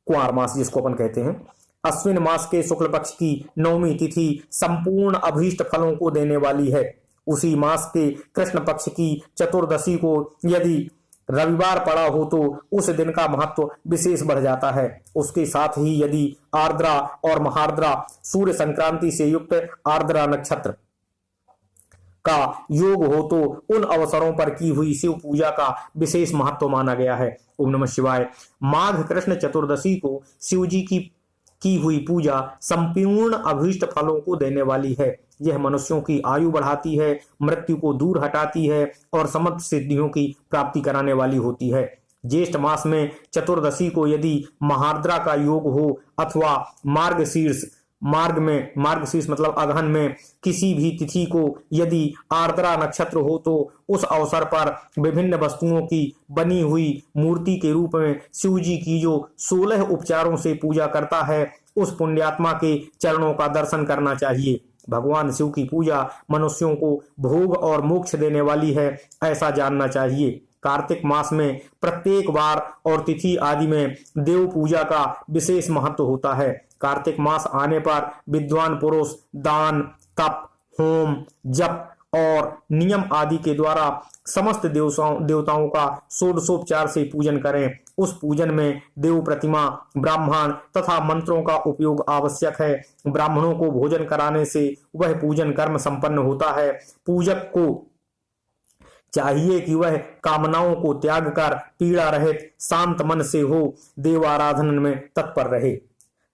कुंवार मास जिसको अपन कहते हैं, अश्विन मास के शुक्ल पक्ष की 9वीं तिथि संपूर्ण अभीष्ट फलों को देने वाली है। उसी मास के कृष्ण पक्ष की चतुर्दशी को यदि रविवार पड़ा हो तो उस दिन का महत्व विशेष बढ़ जाता है। उसके साथ ही यदि आर्द्रा और महार्द्रा सूर्य संक्रांति से युक्त आर्द्रा नक्षत्र का योग हो तो उन अवसरों पर की हुई शिव पूजा का विशेष महत्व माना गया है। ओम नमः शिवाय। माघ कृष्ण चतुर्दशी को शिव जी की हुई पूजा संपूर्ण अभीष्ट फलों को देने वाली है। यह मनुष्यों की आयु बढ़ाती है, मृत्यु को दूर हटाती है और समस्त सिद्धियों की प्राप्ति कराने वाली होती है। ज्येष्ठ मास में चतुर्दशी को यदि महार्द्रा का योग हो अथवा मार्गशीर्ष मतलब अगहन में किसी भी तिथि को यदि आर्द्रा नक्षत्र हो तो उस अवसर पर विभिन्न वस्तुओं की बनी हुई मूर्ति के रूप में शिव जी की जो 16 उपचारों से पूजा करता है उस पुण्यात्मा के चरणों का दर्शन करना चाहिए। भगवान शिव की पूजा मनुष्यों को भोग और मोक्ष देने वाली है, ऐसा जानना चाहिए। कार्तिक मास में प्रत्येक वार और तिथि आदि में देव पूजा का विशेष महत्व होता है। कार्तिक मास आने पर विद्वान पुरुष दान, तप, होम, जप और नियम आदि के द्वारा समस्त देवताओं का षोडशोपचार से पूजन करें। उस पूजन में देव प्रतिमा, ब्राह्मण तथा मंत्रों का उपयोग आवश्यक है। ब्राह्मणों को भोजन कराने से वह पूजन कर्म संपन्न होता है। पूजक को चाहिए कि वह कामनाओं को त्याग कर पीड़ा रहित शांत मन से हो देव आराधन में तत्पर रहे।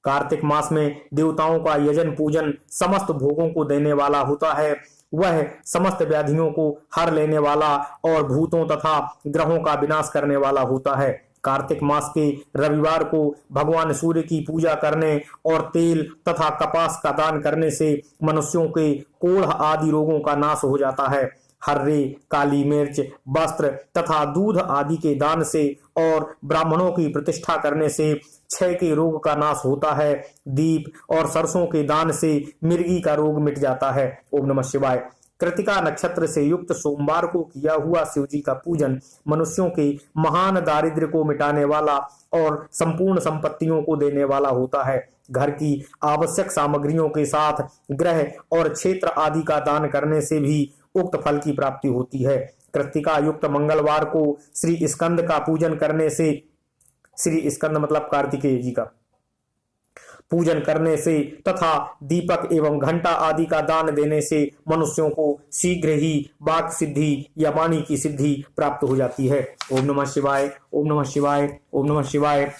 कार्तिक मास में देवताओं का यजन पूजन समस्त भोगों को देने वाला होता है। वह समस्त व्याधियों को हर लेने वाला और भूतों तथा ग्रहों का विनाश करने वाला होता है। कार्तिक मास के रविवार को भगवान सूर्य की पूजा करने और तेल तथा कपास का दान करने से मनुष्यों के कोढ़ आदि रोगों का नाश हो जाता है। हर्रे, काली मिर्च, वस्त्र तथा दूध आदि के दान से और ब्राह्मणों की प्रतिष्ठा करने से क्षय के रोग का नाश होता है। दीप और सरसों के दान से मिर्गी का रोग मिट जाता है। ओम नमः शिवाय। कृतिका नक्षत्र से युक्त सोमवार को किया हुआ शिव जी का पूजन मनुष्यों के महान दारिद्र्य को मिटाने वाला और संपूर्ण संपत्तियों को देने वाला होता है। घर की आवश्यक सामग्रियों के साथ ग्रह और क्षेत्र आदि का दान करने से भी उक्त फल की प्राप्ति होती है। कृतिका युक्त मंगलवार को श्री स्कंद का पूजन करने से, श्री स्कंद मतलब कार्तिकेय जी का पूजन करने से तथा दीपक एवं घंटा आदि का दान देने से मनुष्यों को शीघ्र ही वाक सिद्धि या वाणी की सिद्धि प्राप्त हो जाती है। ओम नमः शिवाय। ओम नमः शिवाय। ओम नमः शिवाय।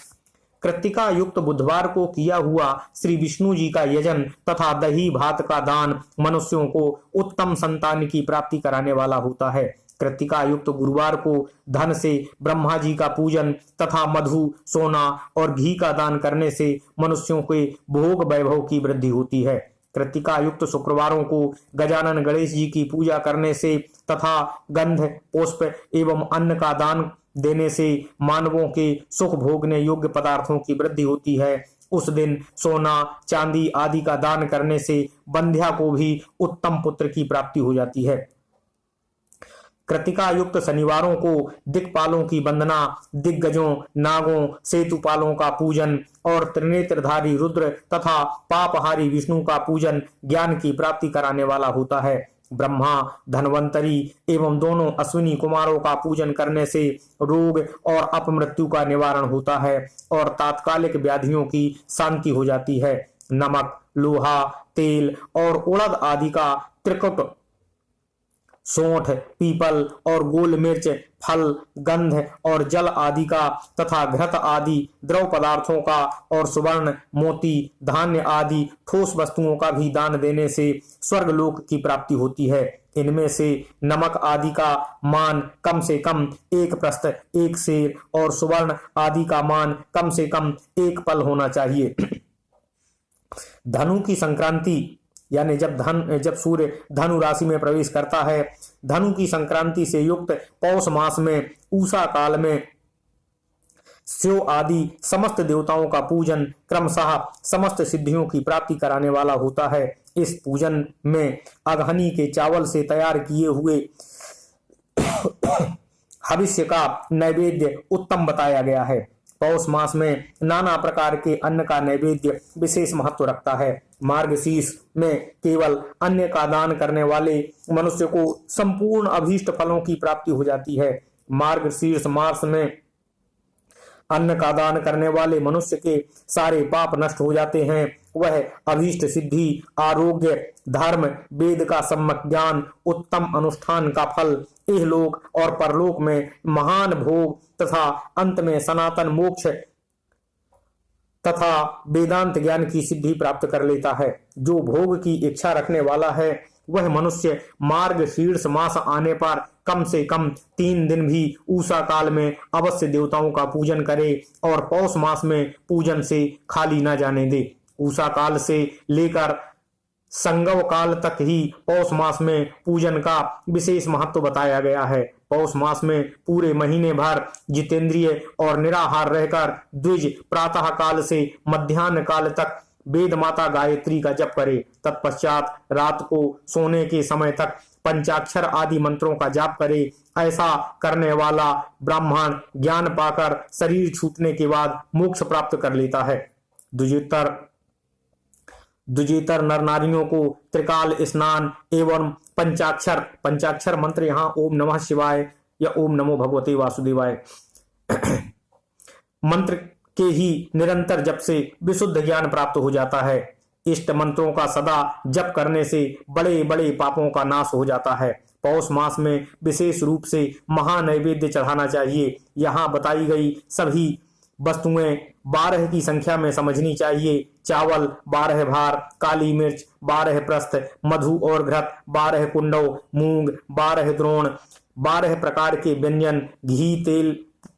कृतिका युक्त बुधवार को किया हुआ श्री विष्णु जी का यजन तथा दही भात का दान मनुष्यों को उत्तम संतान की प्राप्ति कराने वाला होता है। कृतिका युक्त गुरुवार को धन से ब्रह्मा जी का पूजन तथा मधु, सोना और घी का दान करने से मनुष्यों के भोग वैभव की वृद्धि होती है। कृतिका युक्त शुक्रवारों को गजानन गणेश जी की पूजा करने से तथा गंध, पुष्प एवं अन्न का दान देने से मानवों के सुख भोगने योग्य पदार्थों की वृद्धि होती है। उस दिन सोना, चांदी आदि का दान करने से बंध्या को भी उत्तम पुत्र की प्राप्ति हो जाती है। कृतिका युक्त शनिवारों को दिक्पालों की वंदना, दिग्गजों, नागों, सेतुपालों का पूजन और त्रिनेत्रधारी रुद्र तथा पापहारी विष्णु का पूजन ज्ञान की प्राप्ति कराने वाला होता है। ब्रह्मा, धन्वंतरी एवं दोनों अश्विनी कुमारों का पूजन करने से रोग और अपमृत्यु का निवारण होता है और तात्कालिक व्याधियों की शांति हो जाती है। नमक, लोहा, तेल और उड़द आदि का त्रिकुट, सोंठ, पीपल और गोल मिर्च, फल, गंध और जल आदि का तथा घृत आदि द्रव पदार्थों का और सुवर्ण, मोती, धान्य आदि ठोस वस्तुओं का भी दान देने से स्वर्गलोक की प्राप्ति होती है। इनमें से नमक आदि का मान कम से कम 1 प्रस्थ, 1 सेर और सुवर्ण आदि का मान कम से कम 1 पल होना चाहिए। धनु की संक्रांति यानी जब सूर्य धनु राशि में प्रवेश करता है, धनु की संक्रांति से युक्त पौष मास में उषा काल में स्यो आदि समस्त देवताओं का पूजन क्रमशः समस्त सिद्धियों की प्राप्ति कराने वाला होता है। इस पूजन में अगहनी के चावल से तैयार किए हुए हविष्य का नैवेद्य उत्तम बताया गया है। पौष मास में नाना प्रकार के अन्न का नैवेद्य विशेष महत्व रखता है। मार्गशीर्ष में केवल अन्न का दान करने वाले मनुष्य को संपूर्ण अभीष्ट फलों की प्राप्ति हो जाती है। मार्गशीर्ष मास में अन्न का दान करने वाले मनुष्य के सारे पाप नष्ट हो जाते हैं। वह अभीष्ट सिद्धि, आरोग्य, धर्म, वेद का सम्यक ज्ञान, उत्तम अनुष्ठान का फल, इहलोक और परलोक में महान भोग तथा अंत में सनातन मोक्ष तथा वेदांत ज्ञान की सिद्धि प्राप्त कर लेता है। जो भोग की इच्छा रखने वाला है वह मनुष्य मार्गशीर्ष मास आने पर कम से कम 3 दिन भी उषा काल में अवश्य देवताओं का पूजन करे और पौष मास में पूजन से खाली न जाने दे। उषा काल से लेकर संगव काल तक ही पौष मास में पूजन का विशेष महत्व बताया गया है। पौष मास में पूरे महीने भर जितेंद्रिय और निराहार रहकर द्विज प्रातः काल से मध्याह्न काल तक वेद माता गायत्री का जप करे। तत्पश्चात रात को सोने के समय तक पंचाक्षर आदि मंत्रों का जाप करे। ऐसा करने वाला ब्राह्मण ज्ञान पाकर शरीर छूटने के बाद मोक्ष प्राप्त कर लेता है। द्विजेतर नर नारियों को त्रिकाल स्नान एवं पंचाक्षर मंत्र यहाँ ओम नमः शिवाय या ओम नमो भगवते वासुदेवाय मंत्र के ही निरंतर जप से विशुद्ध ज्ञान प्राप्त हो जाता है। इष्ट मंत्रों का सदा जप करने से बड़े बड़े पापों का नाश हो जाता है। पौष मास में विशेष रूप से महानैवेद्य चढ़ाना चाहिए। यहाँ बताई गई सभी वस्तुएं 12 की संख्या में समझनी चाहिए। चावल 12 भार, काली मिर्च 12 प्रस्थ, मधु और घृत 12 कुंडव, मूंग 12 द्रोण, 12 प्रकार के व्यंजन, घी तेल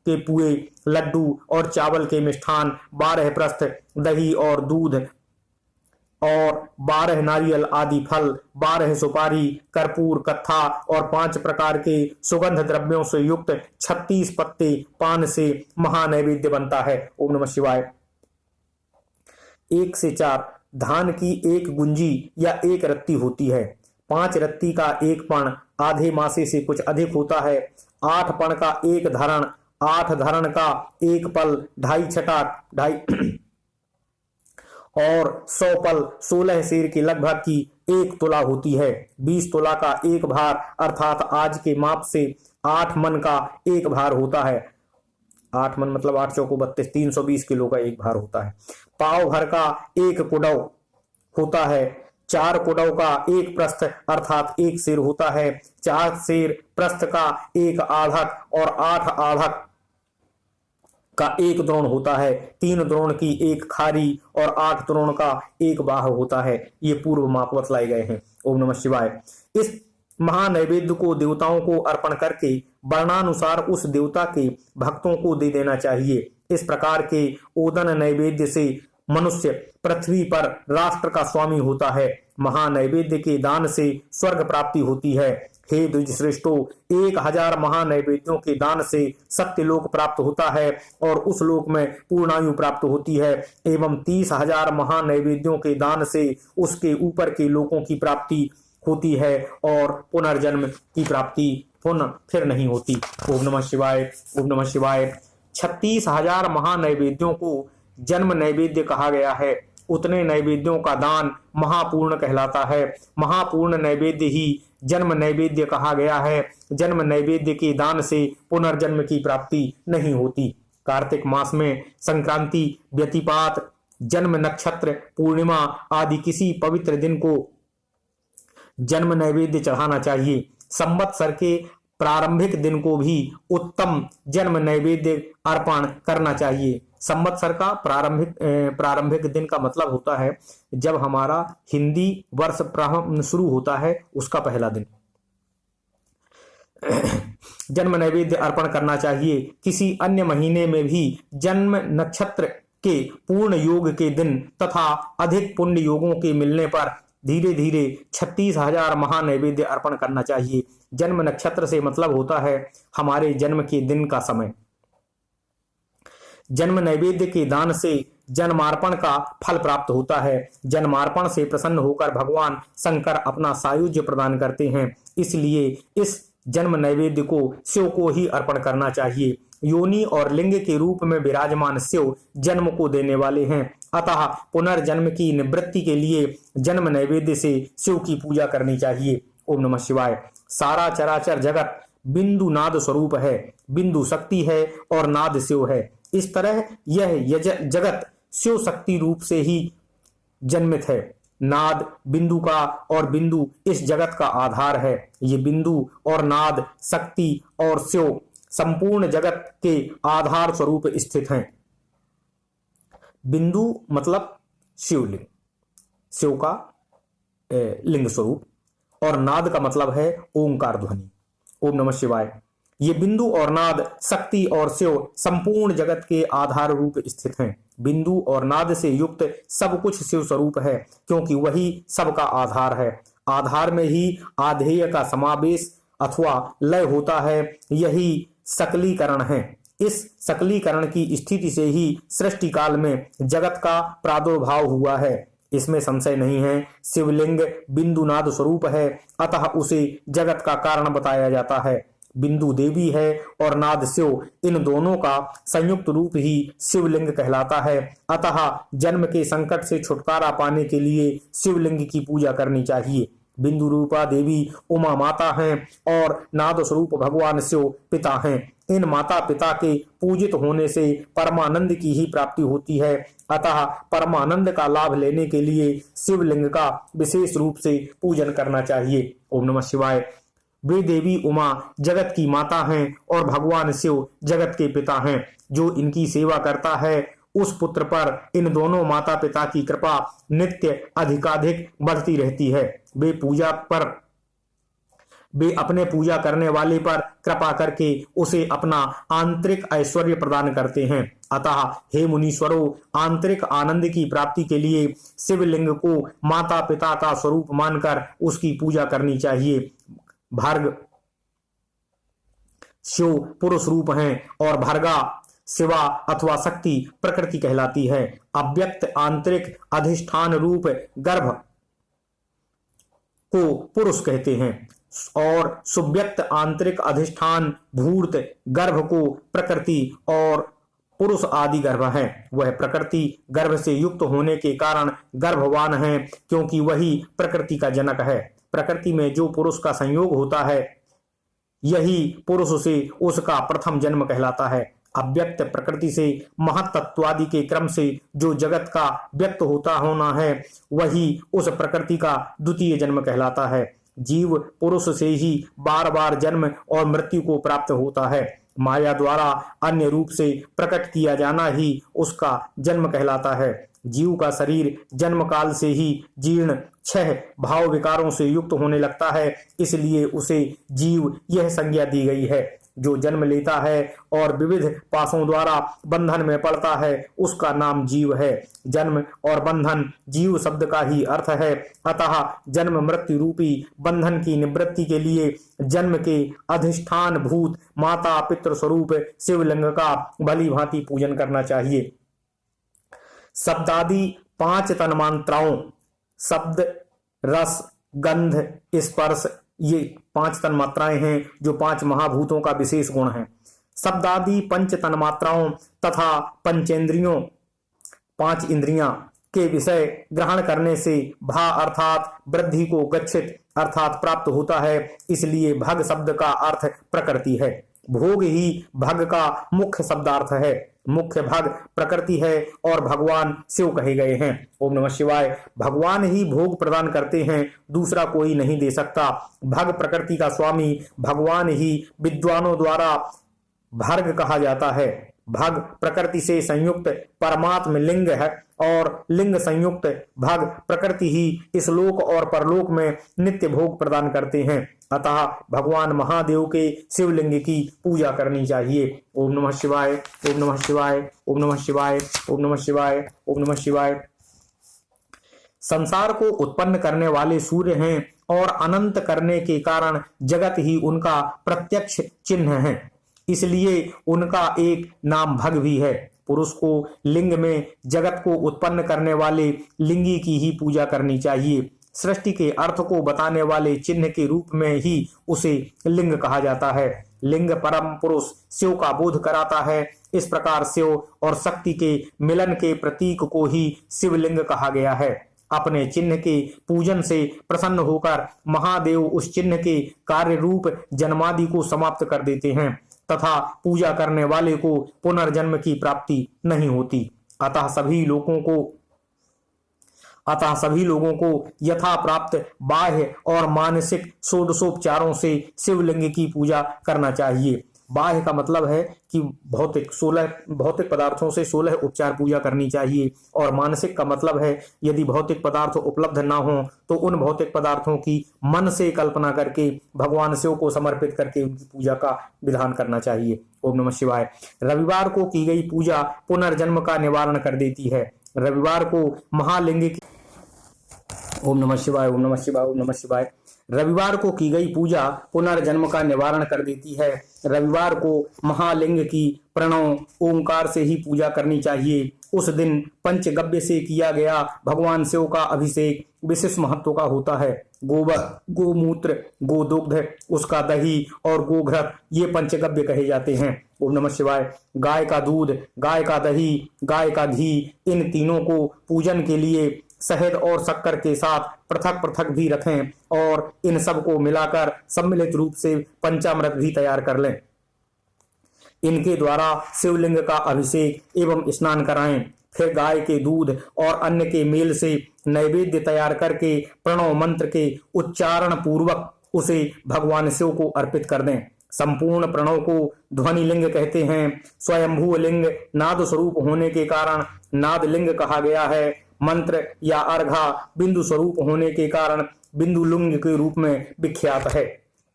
के पुए, लड्डू और चावल के मिष्ठान 12 प्रस्थ, दही और दूध और 12 नारियल आदि फल, 12 सुपारी, कर्पूर, कत्था और 5 प्रकार के सुगंध द्रव्यों से युक्त 36 पत्ते पान से महानैवेद्य बनता है। ओम नमः शिवाय। 1 से 4 धान की 1 गुंजी या 1 रत्ती होती है। 5 रत्ती का 1 पण आधे मासे से कुछ अधिक होता है। 8 पण का 1 धरण, 8 धरण का 1 पल, 2.5 छटाक 2.5 और 100 पल 16 सेर के लगभग की 1 तुला होती है। 20 तुला का 1 भार अर्थात आज के माप से 8 मन का 1 भार होता है। 8 मन मतलब 8 चौको 32, 320 किलो का 1 भार होता है। पाव भर का 1 कुडव होता है। 4 कुडव का 1 प्रस्थ अर्थात 1 सेर होता है। 4 सेर प्रस्थ का 1 आढ़क और 8 आढ़क का 1 द्रोण होता है। 3 द्रोण की 1 खारी और 8 द्रोण का 1 बाह होता है। ये पूर्व माप बतलाए गए हैं। ओम नमः शिवाय। इस महानैवेद्य को देवताओं को अर्पण करके वर्णानुसार उस देवता के भक्तों को दे देना चाहिए। इस प्रकार के ओदन नैवेद्य से मनुष्य पृथ्वी पर राष्ट्र का स्वामी होता है। महानैवेद्य के दान से स्वर्ग प्राप्ति होती है। हे द्विज श्रेष्ठो, 1000 महानैवेद्यों के दान से सत्यलोक प्राप्त होता है और उस लोक में पूर्णायु प्राप्त होती है एवं 30,000 महानैवेद्यों के दान से उसके ऊपर के लोकों की प्राप्ति होती है और पुनर्जन्म की प्राप्ति पुनः फिर नहीं होती। ओम नमः शिवाय। ओम नमः शिवाय। 36,000 महानैवेद्यों को जन्म नैवेद्य कहा गया है। उतने नैवेद्यों का दान महापूर्ण कहलाता है। महापूर्ण नैवेद्य ही जन्म नैवेद्य कहा गया है। जन्म नैवेद्य के दान से पुनर्जन्म की प्राप्ति नहीं होती। कार्तिक मास में संक्रांति, व्यतिपात, जन्म नक्षत्र, पूर्णिमा आदि किसी पवित्र दिन को जन्म नैवेद्य चढ़ाना चाहिए। संवत्सर के प्रारंभिक दिन को भी उत्तम जन्म नैवेद्य अर्पण करना चाहिए। संवत्सर का प्रारंभिक दिन का मतलब होता है जब हमारा हिंदी वर्ष शुरू होता है, उसका पहला दिन जन्म नैवेद्य अर्पण करना चाहिए। किसी अन्य महीने में भी जन्म नक्षत्र के पूर्ण योग के दिन तथा अधिक पुण्य योगों के मिलने पर धीरे धीरे 36,000 महानैवेद्य अर्पण करना चाहिए। जन्म नक्षत्र से मतलब होता है हमारे जन्म के दिन का समय। जन्म नैवेद्य के दान से जन्मार्पण का फल प्राप्त होता है। जन्मार्पण से प्रसन्न होकर भगवान शंकर अपना सायुज्य प्रदान करते हैं। इसलिए इस जन्म नैवेद्य को शिव को ही अर्पण करना चाहिए। योनि और लिंग के रूप में विराजमान शिव जन्म को देने वाले हैं। अतः पुनर्जन्म की निवृत्ति के लिए जन्म नैवेद्य से शिव की पूजा करनी चाहिए। ओम नमः शिवाय। सारा चराचर जगत बिंदु नाद स्वरूप है। बिंदु शक्ति है और नाद शिव है। इस तरह यह जगत शिव शक्ति रूप से ही जन्मित है। नाद बिंदु का और बिंदु इस जगत का आधार है। ये बिंदु और नाद, शक्ति और शिव संपूर्ण जगत के आधार स्वरूप स्थित हैं। बिंदु मतलब शिवलिंग, शिव का लिंग स्वरूप, और नाद का मतलब है ओंकार ध्वनि। ओम नमः शिवाय। ये बिंदु और नाद, शक्ति और शिव संपूर्ण जगत के आधार रूप स्थित हैं। बिंदु और नाद से युक्त सब कुछ शिव स्वरूप है, क्योंकि वही सबका आधार है। आधार में ही आधेय का समावेश अथवा लय होता है। यही सकलीकरण है। इस सकलीकरण की स्थिति से ही सृष्टि काल में जगत का प्रादुर्भाव हुआ है। इसमें संशय नहीं है। शिवलिंग बिंदु नाद स्वरूप है, अतः उसे जगत का कारण बताया जाता है। बिंदु देवी है और नाद शिव, इन दोनों का संयुक्त रूप ही शिवलिंग कहलाता है। अतः जन्म के संकट से छुटकारा पाने के लिए शिवलिंग की पूजा करनी चाहिए। बिंदु रूपा देवी उमा माता हैं और नाद स्वरूप भगवान शिव पिता हैं। इन माता पिता के पूजित होने से परमानंद की ही प्राप्ति होती है। अतः परमानंद का लाभ लेने के लिए शिवलिंग का विशेष रूप से पूजन करना चाहिए। ओम नमः शिवाय। वे देवी उमा जगत की माता हैं और भगवान शिव जगत के पिता हैं। जो इनकी सेवा करता है उस पुत्र पर इन दोनों माता पिता की कृपा नित्य अधिकाधिक बढ़ती रहती है। वे अपने पूजा करने वाले पर कृपा करके उसे अपना आंतरिक ऐश्वर्य प्रदान करते हैं। अतः हे मुनीश्वरों, आंतरिक आनंद की प्राप्ति के लिए शिवलिंग को माता पिता का स्वरूप मानकर उसकी पूजा करनी चाहिए। भर्ग शिव पुरुष रूप हैं और भर्गा शिवा अथवा शक्ति प्रकृति कहलाती है। अव्यक्त आंतरिक अधिष्ठान रूप गर्भ को पुरुष कहते हैं और सुव्यक्त आंतरिक अधिष्ठान भूर्त गर्भ को प्रकृति और पुरुष आदि गर्भ है। वह प्रकृति गर्भ से युक्त होने के कारण गर्भवान है, क्योंकि वही प्रकृति का जनक है। प्रकृति में जो पुरुष का संयोग होता है यही पुरुष से उसका प्रथम जन्म कहलाता है। अव्यक्त प्रकृति से महत्त्वादि के क्रम से जो जगत का व्यक्त होना है वही उस प्रकृति का द्वितीय जन्म कहलाता है। जीव पुरुष से ही बार बार जन्म और मृत्यु को प्राप्त होता है। माया द्वारा अन्य रूप से प्रकट किया जाना ही उसका जन्म कहलाता है। जीव का शरीर जन्म काल से ही जीर्ण छह भाव विकारों से युक्त होने लगता है, इसलिए उसे जीव यह संज्ञा दी गई है। जो जन्म लेता है और विविध पाशों द्वारा बंधन में पड़ता है उसका नाम जीव है। जन्म और बंधन जीव शब्द का ही अर्थ है। अतः जन्म मृत्यु रूपी बंधन की निवृत्ति के लिए जन्म के अधिष्ठान भूत माता पितृ स्वरूप शिवलिंग का भली भांति पूजन करना चाहिए। शब्दादि 5 तन्मात्राओं शब्द, रस, गंध, स्पर्श, ये 5 तन्मात्राएं हैं जो 5 महाभूतों का विशेष गुण है। शब्दादि 5 तन्मात्राओं तथा पंचेंद्रियों 5 इंद्रियां के विषय ग्रहण करने से भा अर्थात वृद्धि को गच्छित अर्थात प्राप्त होता है। इसलिए भग शब्द का अर्थ प्रकृति है। भोग ही भग का मुख्य शब्दार्थ है। मुख्य भग प्रकृति है और भगवान शिव कहे गए हैं। ओम नमः शिवाय। भगवान ही भोग प्रदान करते हैं, दूसरा कोई नहीं दे सकता। भग प्रकृति का स्वामी भगवान ही विद्वानों द्वारा भर्ग कहा जाता है। भग प्रकृति से संयुक्त परमात्म लिंग है और लिंग संयुक्त भग प्रकृति ही इस लोक और परलोक में नित्य भोग प्रदान करते हैं। अतः भगवान महादेव के शिवलिंग की पूजा करनी चाहिए। ओम नमः शिवाय, ओम नमः शिवाय, ओम नमः शिवाय, ओम नमः शिवाय, ओम नमः शिवाय। संसार को उत्पन्न करने वाले सूर्य हैं और अनंत करने के कारण जगत ही उनका प्रत्यक्ष चिन्ह है। इसलिए उनका एक नाम भग भी है। पुरुष को लिंग में जगत को उत्पन्न करने वाले लिंगी की ही पूजा करनी चाहिए। सृष्टि के अर्थ को बताने वाले चिन्ह के रूप में ही उसे लिंग कहा जाता है। लिंग परम पुरुष शिव का बोध कराता है। इस प्रकार शिव और शक्ति के मिलन के प्रतीक को ही शिवलिंग कहा गया है। अपने चिन्ह के पूजन से प्रसन्न होकर महादेव उस चिन्ह के कार्य रूप जन्मादि को समाप्त कर देते हैं तथा पूजा करने वाले को पुनर्जन्म की प्राप्ति नहीं होती। अतः सभी लोगों को यथा प्राप्त बाह्य और मानसिक षोडशोपचारों से शिवलिंग की पूजा करना चाहिए। बाह्य का मतलब है कि भौतिक पदार्थों से 16 उपचार पूजा करनी चाहिए और मानसिक का मतलब है यदि भौतिक पदार्थ उपलब्ध ना हो तो उन भौतिक पदार्थों की मन से कल्पना करके भगवान शिव को समर्पित करके उनकी पूजा का विधान करना चाहिए। ओम नमः शिवाय। रविवार को की गई पूजा पुनर्जन्म का निवारण कर देती है। रविवार को महालिंग की ओम नमः शिवाय, ओम नमः शिवाय, ओम नमः शिवाय। रविवार को की गई पूजा पुनर्जन्म का निवारण कर देती है। रविवार को महालिंग की प्रणव ओंकार से ही पूजा करनी चाहिए। उस दिन पंचगव्य से किया गया भगवान शिव का अभिषेक विशेष महत्व का होता है। गोबर, गोमूत्र, गोदुग्ध, उसका दही और गोघृत ये पंचगव्य कहे जाते हैं। ओम नमः शिवाय। गाय का दूध, गाय का दही, गाय का घी, इन तीनों को पूजन के लिए शहद और शक्कर के साथ पृथक पृथक भी रखें और इन सब को मिलाकर सम्मिलित रूप से पंचामृत भी तैयार कर लें। इनके द्वारा शिवलिंग का अभिषेक एवं स्नान कराएं। फिर गाय के दूध और अन्न के मेल से नैवेद्य तैयार करके प्रणव मंत्र के उच्चारण पूर्वक उसे भगवान शिव को अर्पित कर दें। संपूर्ण प्रणव को ध्वनि लिंग कहते हैं। स्वयंभू लिंग नाद स्वरूप होने के कारण नाद लिंग कहा गया है। मंत्र या अर्घा बिंदु स्वरूप होने के कारण बिंदु लिंग के रूप में विख्यात है।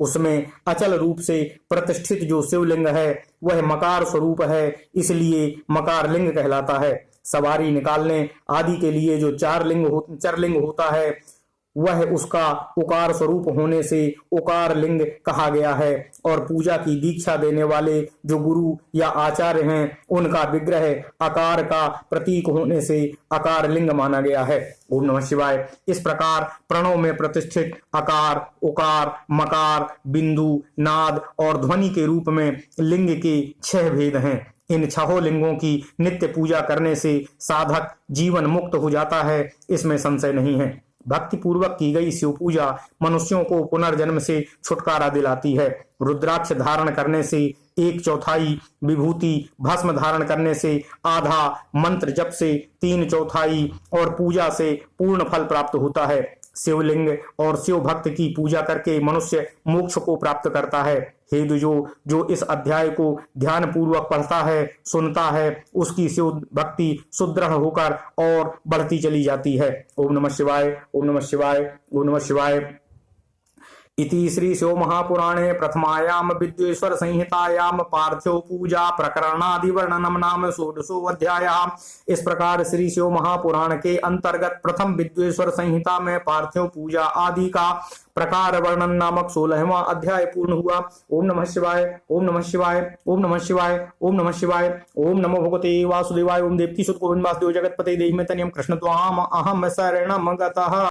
उसमें अचल रूप से प्रतिष्ठित जो शिवलिंग है वह मकार स्वरूप है, इसलिए मकार लिंग कहलाता है। सवारी निकालने आदि के लिए जो चरलिंग होता है वह उसका उकार स्वरूप होने से उकार लिंग कहा गया है और पूजा की दीक्षा देने वाले जो गुरु या आचार्य हैं उनका विग्रह आकार का प्रतीक होने से आकार लिंग माना गया है। ओम नमः शिवाय। इस प्रकार प्रणव में प्रतिष्ठित आकार, उकार, मकार, बिंदु, नाद और ध्वनि के रूप में लिंग के 6 भेद हैं। इन 6 लिंगों की नित्य पूजा करने से साधक जीवन मुक्त हो जाता है, इसमें संशय नहीं है। भक्ति पूर्वक की गई शिव पूजा मनुष्यों को पुनर्जन्म से छुटकारा दिलाती है। रुद्राक्ष धारण करने से 1/4 विभूति, भस्म धारण करने से आधा, मंत्र जप से 3/4 और पूजा से पूर्ण फल प्राप्त होता है। शिवलिंग और शिव भक्त की पूजा करके मनुष्य मोक्ष को प्राप्त करता है। हे जो इस अध्याय को ध्यान पूर्वक पढ़ता है, सुनता है, उसकी शिव भक्ति सुदृढ़ होकर और बढ़ती चली जाती है। ओम नमः शिवाय, ओम नमः शिवाय, ओम नमः शिवाय। इति श्री शिव महापुराणे प्रथमायाम विद्वेश्वर संहितायाम पार्थिव पूजा प्रकरणादि वर्णनम नाम 16वां अध्याय। इस प्रकार श्री शिव महापुराण के अंतर्गत प्रथम विद्वेश्वर संहिता में पार्थिव पूजा आदि का प्रकार वर्णन नामक 16वां अध्याय पूर्ण हुआ। ओम नमः शिवाय, ओम नमः शिवाय, ओम नमः शिवाय, ओम नमः शिवाय। ओम नमो भगवते वासुदेवाय। ओम देवकी सुत गोविंद वासुदेव जगतपते देहि में तनियम कृष्ण त्वाम अहम शरणम गतः।